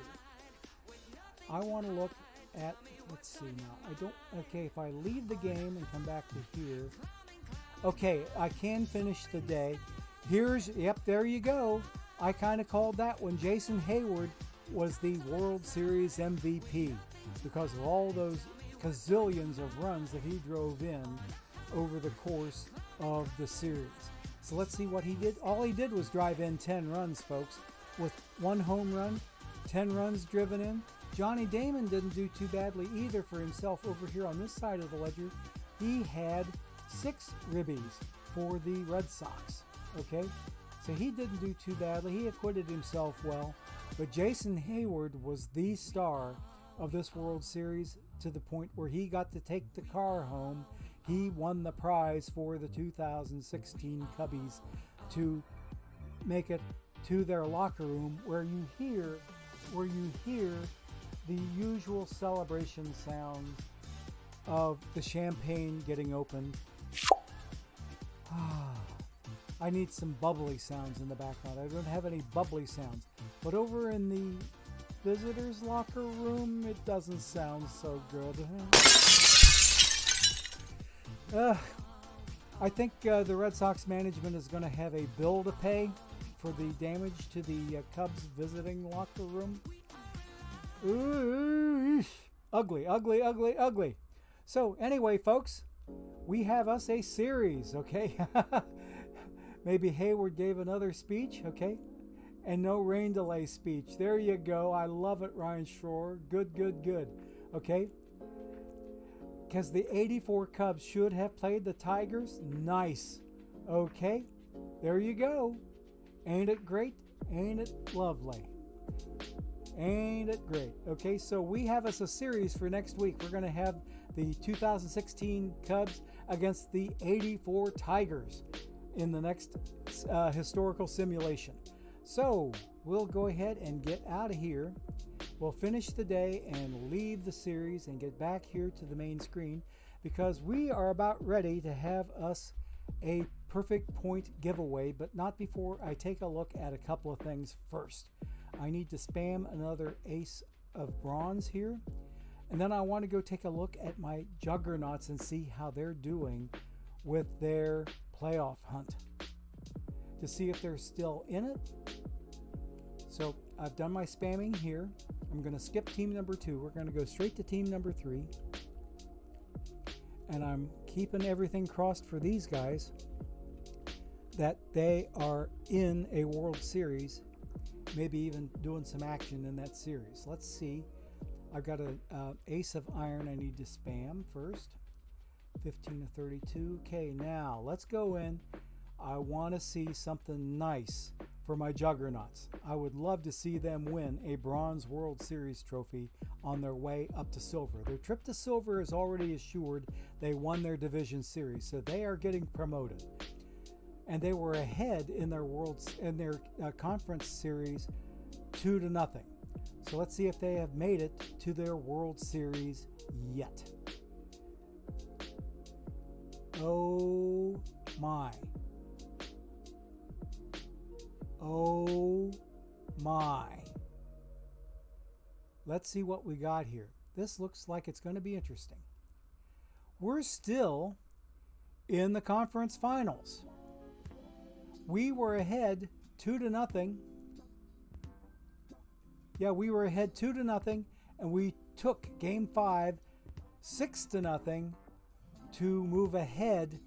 I want to look at, let's see now, okay, if I leave the game and come back to here, okay, I can finish the day. Yep, there you go. I kind of called that one. Jason Hayward was the World Series MVP because of all those gazillions of runs that he drove in over the course of the series. So let's see what he did. All he did was drive in 10 runs, folks, with 1 home run, 10 runs driven in. Johnny Damon didn't do too badly either for himself over here on this side of the ledger. He had 6 ribbies for the Red Sox, okay? So he didn't do too badly. He acquitted himself well. But Jason Hayward was the star of this World Series to the point where he got to take the car home. He won the prize for the 2016 Cubbies to make it to their locker room where you hear the usual celebration sounds of the champagne getting opened. I need some bubbly sounds in the background. I don't have any bubbly sounds. But over in the visitors' locker room, it doesn't sound so good. I think the Red Sox management is going to have a bill to pay for the damage to the Cubs visiting locker room. Ooh, ugly, ugly, ugly, ugly. So anyway, folks, we have us a series, okay? Maybe Hayward gave another speech, okay? And no rain delay speech. There you go. I love it, Ryan Shroyer. Good, good, good. Okay? Because the 84 Cubs should have played the Tigers. Nice. Okay? There you go. Ain't it great? Ain't it lovely? Ain't it great? Okay, so we have us a series for next week. We're going to have the 2016 Cubs against the 84 Tigers in the next historical simulation. So we'll go ahead and get out of here. We'll finish the day and leave the series and get back here to the main screen because we are about ready to have us a perfect point giveaway, but not before I take a look at a couple of things first. I need to spam another ace of bronze here, and then I want to go take a look at my juggernauts and see how they're doing with their playoff hunt to see if they're still in it. So I've done my spamming here. I'm going to skip team number 2. We're going to go straight to team number 3. And I'm keeping everything crossed for these guys that they are in a World Series, maybe even doing some action in that series. Let's see. I've got an ace of iron I need to spam first. 15 to 32. Okay, now let's go in. I want to see something nice for my juggernauts. I would love to see them win a bronze World Series trophy on their way up to silver. Their trip to silver is already assured. They won their division series, so they are getting promoted. And they were ahead in their conference series 2-0. So let's see if they have made it to their World Series yet. Oh my. Oh my. Let's see what we got here. This looks like it's going to be interesting. We're still in the conference finals. We were ahead 2-0. Yeah, we were ahead 2-0, and we took Game 5 6-0 to move ahead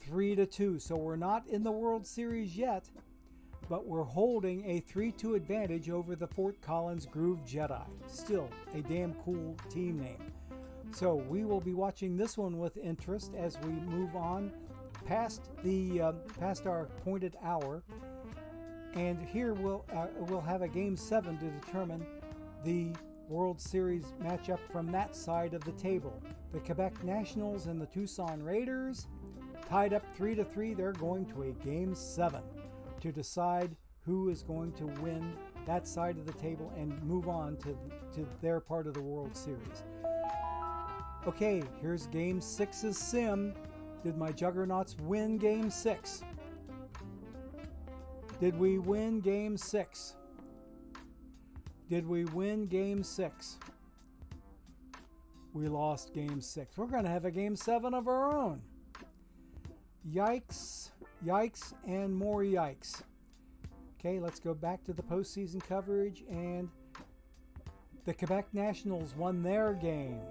3-2. So we're not in the World Series yet, but we're holding a 3-2 advantage over the Fort Collins Groove Jedi. Still a damn cool team name. So we will be watching this one with interest as we move on past our appointed hour. And here we'll have a Game 7 to determine the World Series matchup from that side of the table. The Quebec Nationals and the Tucson Raiders tied up 3-3. They're going to a Game 7 to decide who is going to win that side of the table and move on to their part of the World Series. Okay, here's Game 6's sim. Did my Juggernauts win Game 6? Did we win Game 6? Did we win Game 6? We lost Game 6. We're going to have a Game 7 of our own. Yikes, yikes, and more yikes. Okay, let's go back to the postseason coverage, and the Quebec Nationals won their game.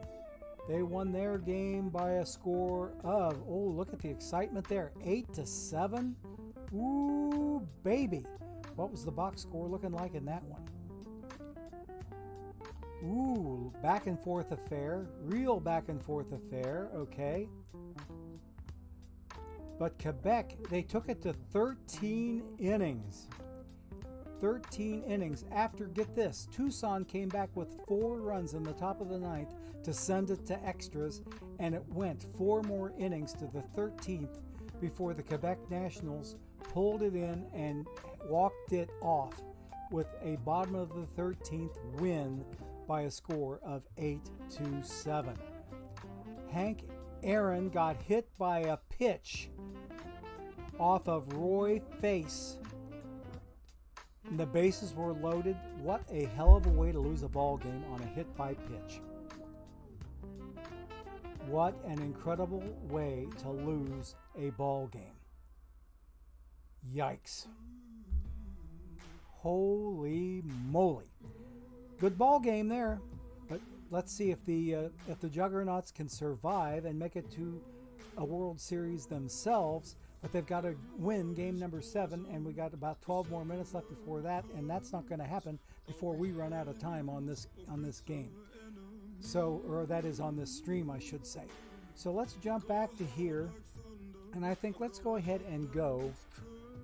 They won their game by a score of, oh, look at the excitement there, 8-7. Ooh, baby. What was the box score looking like in that one? Ooh, back and forth affair. Real back and forth affair, okay. But Quebec, they took it to 13 innings. 13 innings. After, get this, Tucson came back with 4 runs in the top of the 9th to send it to extras, and it went 4 more innings to the 13th before the Quebec Nationals pulled it in and walked it off with a bottom of the 13th win by a score of 8-7. Hank Aaron got hit by a pitch off of Roy Face. The bases were loaded. What a hell of a way to lose a ball game on a hit by pitch. What an incredible way to lose a ball game. Yikes. Holy moly. Good ball game there, but let's see if the Juggernauts can survive and make it to a World Series themselves. But they've got to win game number 7, and we got about 12 more minutes left before that, and that's not going to happen before we run out of time on this game. So, or that is on this stream, I should say. So let's jump back to here, and I think let's go ahead and go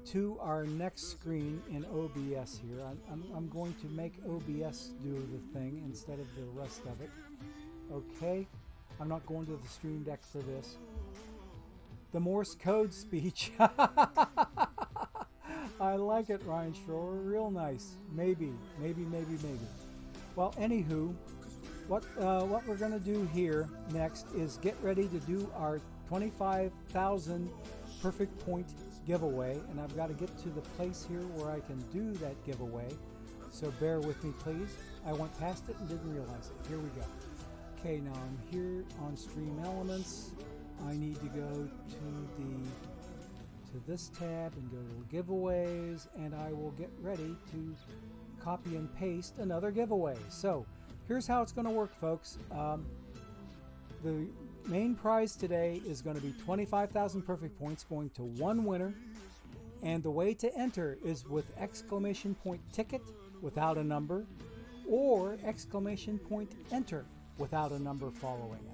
to our next screen in OBS here. I'm going to make OBS do the thing instead of the rest of it. Okay, I'm not going to the stream deck for this. The Morse code speech. I like it, Ryan Schroer. Real nice. Maybe. Well, anywho, what we're going to do here next is get ready to do our 25,000 perfect point giveaway, and I've got to get to the place here where I can do that giveaway. So bear with me, please. I went past it and didn't realize it. Here we go. Okay, now I'm here on Stream Elements. I need to go to this tab and go to giveaways, and I will get ready to copy and paste another giveaway. So here's how it's going to work, folks. The main prize today is going to be 25,000 perfect points going to one winner, and the way to enter is with exclamation point ticket without a number, or exclamation point enter without a number following it.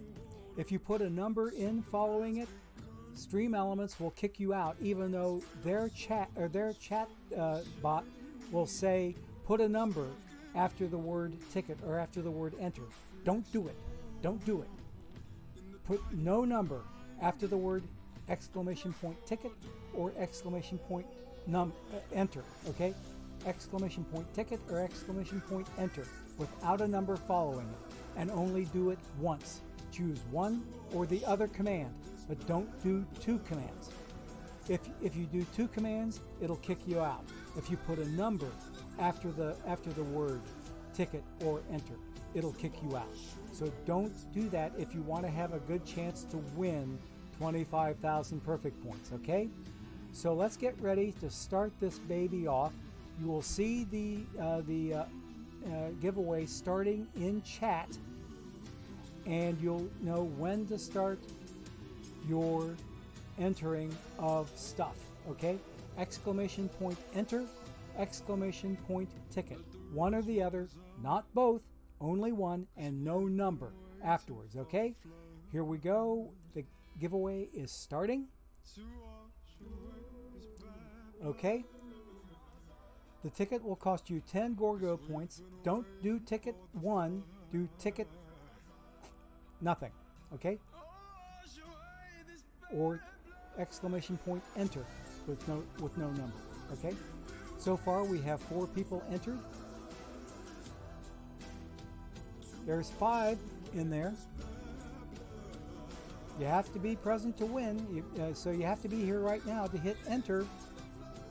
If you put a number in following it, Stream Elements will kick you out, even though their chat bot will say put a number after the word ticket or after the word enter. Don't do it. Don't do it. Put no number after the word exclamation point ticket or exclamation point enter. Okay, exclamation point ticket or exclamation point enter without a number following it, and only do it once. Choose one or the other command, but don't do two commands. If you do two commands, it'll kick you out. If you put a number after the word ticket or enter, it'll kick you out. So don't do that if you want to have a good chance to win 25,000 perfect points, okay? So let's get ready to start this baby off. You will see the giveaway starting in chat, and you'll know when to start your entering of stuff, okay? Exclamation point enter, exclamation point ticket. One or the other, not both, only one, and no number afterwards, okay? Here we go. The giveaway is starting. Okay. The ticket will cost you 10 Gorgo points. Don't do ticket 1, do ticket nothing, okay? Or exclamation point enter with no number, okay? So far we have 4 people entered. There's 5 in there. You have to be present to win, so you have to be here right now to hit enter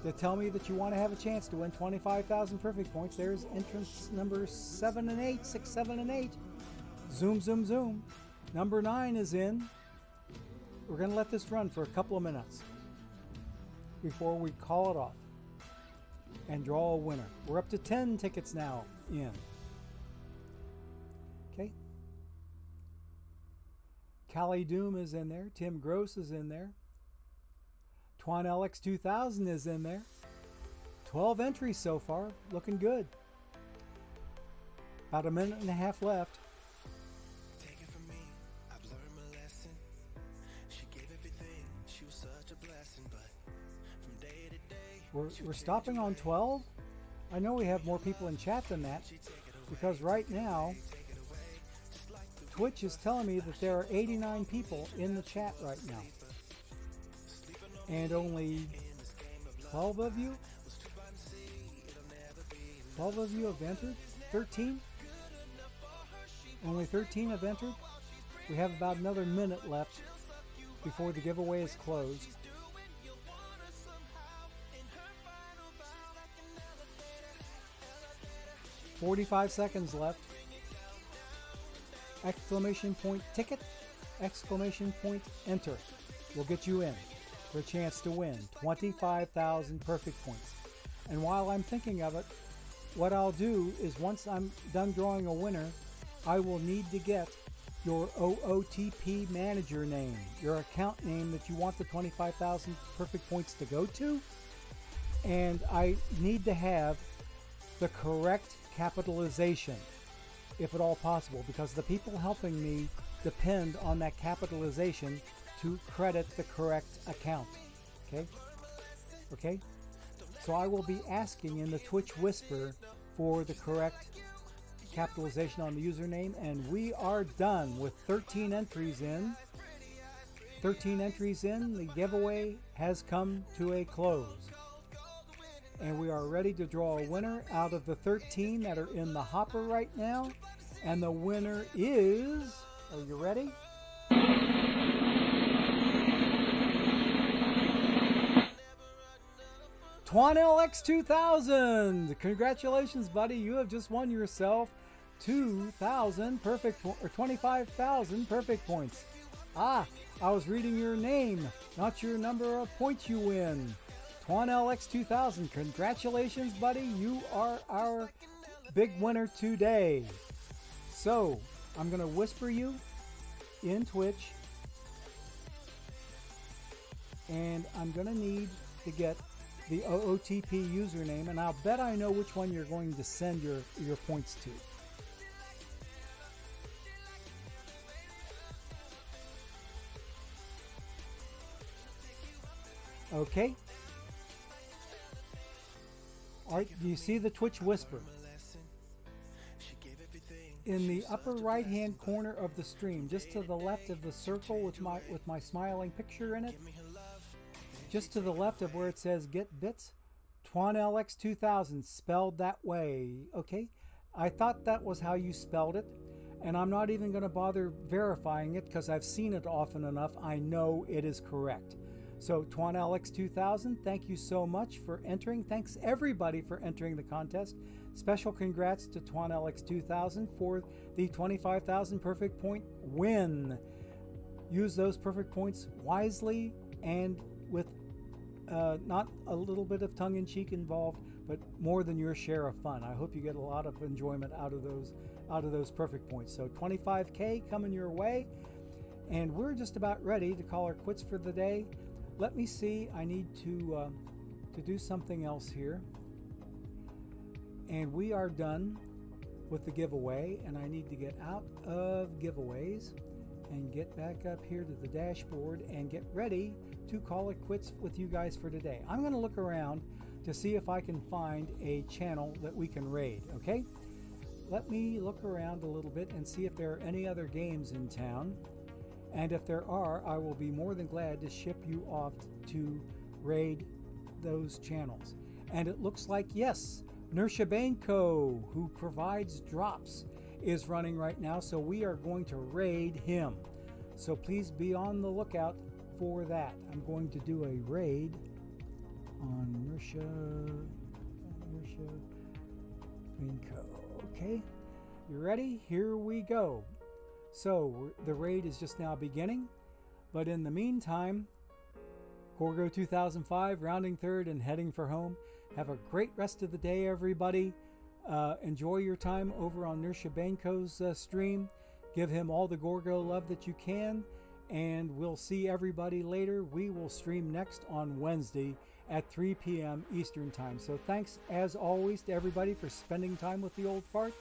to tell me that you want to have a chance to win 25,000 perfect points. There's entrance number 7 and 8, 6, 7, and 8. Zoom, zoom, zoom. Number 9 is in. We're going to let this run for a couple of minutes before we call it off and draw a winner. We're up to 10 tickets now in. Okay. Callie Doom is in there. Tim Gross is in there. Twan LX2000 is in there. 12 entries so far. Looking good. About a minute and a half left. Take it from me, I've learned my lesson. She gave everything, she was such a blessing, but from day to day We're stopping on 12. I know we have more people in chat than that, because right now Twitch is telling me that there are 89 people in the chat right now. And only 12 of you? 12 of you have entered? 13? Only 13 have entered? We have about another minute left before the giveaway is closed. $45 seconds left. Exclamation point ticket, exclamation point enter will get you in for a chance to win 25,000 perfect points. And while I'm thinking of it, what I'll do is once I'm done drawing a winner, I will need to get your OOTP manager name, your account name that you want the 25,000 perfect points to go to. And I need to have the correct capitalization, if at all possible, because the people helping me depend on that capitalization to credit the correct account. Okay? So I will be asking in the Twitch Whisper for the correct capitalization on the username, and we are done with 13 entries in. 13 entries in, the giveaway has come to a close. And we are ready to draw a winner out of the 13 that are in the hopper right now. And the winner is, are you ready? Twan LX2000. Congratulations, buddy. You have just won yourself 2,000 perfect or 25,000 perfect points. Ah, I was reading your name, not your number of points you win. Twan LX2000. Congratulations, buddy. You are our big winner today. So, I'm going to whisper you in Twitch, and I'm going to need to get the OOTP username, and I'll bet I know which one you're going to send your points to. Okay? Alright, do you see the Twitch Whisper? In the upper right hand corner of the stream, just to the left of the circle with my smiling picture in it, just to the left of where it says get bits, TwanLX2000 spelled that way. Okay, I thought that was how you spelled it, and I'm not even going to bother verifying it because I've seen it often enough. I know it is correct. So TwanLX2000, thank you so much for entering. Thanks everybody for entering the contest. Special congrats to TwanLX2000 for the 25,000 perfect point win. Use those perfect points wisely and with not a little bit of tongue-in-cheek involved, but more than your share of fun. I hope you get a lot of enjoyment out of those perfect points. So 25K coming your way, and we're just about ready to call our quits for the day. Let me see. I need to do something else here, and we are done with the giveaway. And I need to get out of giveaways and get back up here to the dashboard and get ready to call it quits with you guys for today. I'm going to look around to see if I can find a channel that we can raid. Okay, let me look around a little bit and see if there are any other games in town, and if there are, I will be more than glad to ship you off to raid those channels. And it looks like, yes, Nershabanko, who provides drops, is running right now, so we are going to raid him. So please be on the lookout for that. I'm going to do a raid on Nershabanko. Okay, you ready? Here we go. So the raid is just now beginning, but in the meantime, Gorgo 2005 rounding third and heading for home. Have a great rest of the day, everybody. Enjoy your time over on Nershabanko's stream. Give him all the Gorgo love that you can, and we'll see everybody later. We will stream next on Wednesday at 3 p.m. Eastern Time. So thanks, as always, to everybody for spending time with the old fart.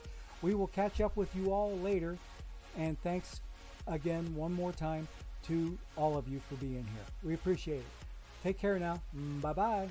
We will catch up with you all later, and thanks again one more time to all of you for being here. We appreciate it. Take care now. Bye-bye.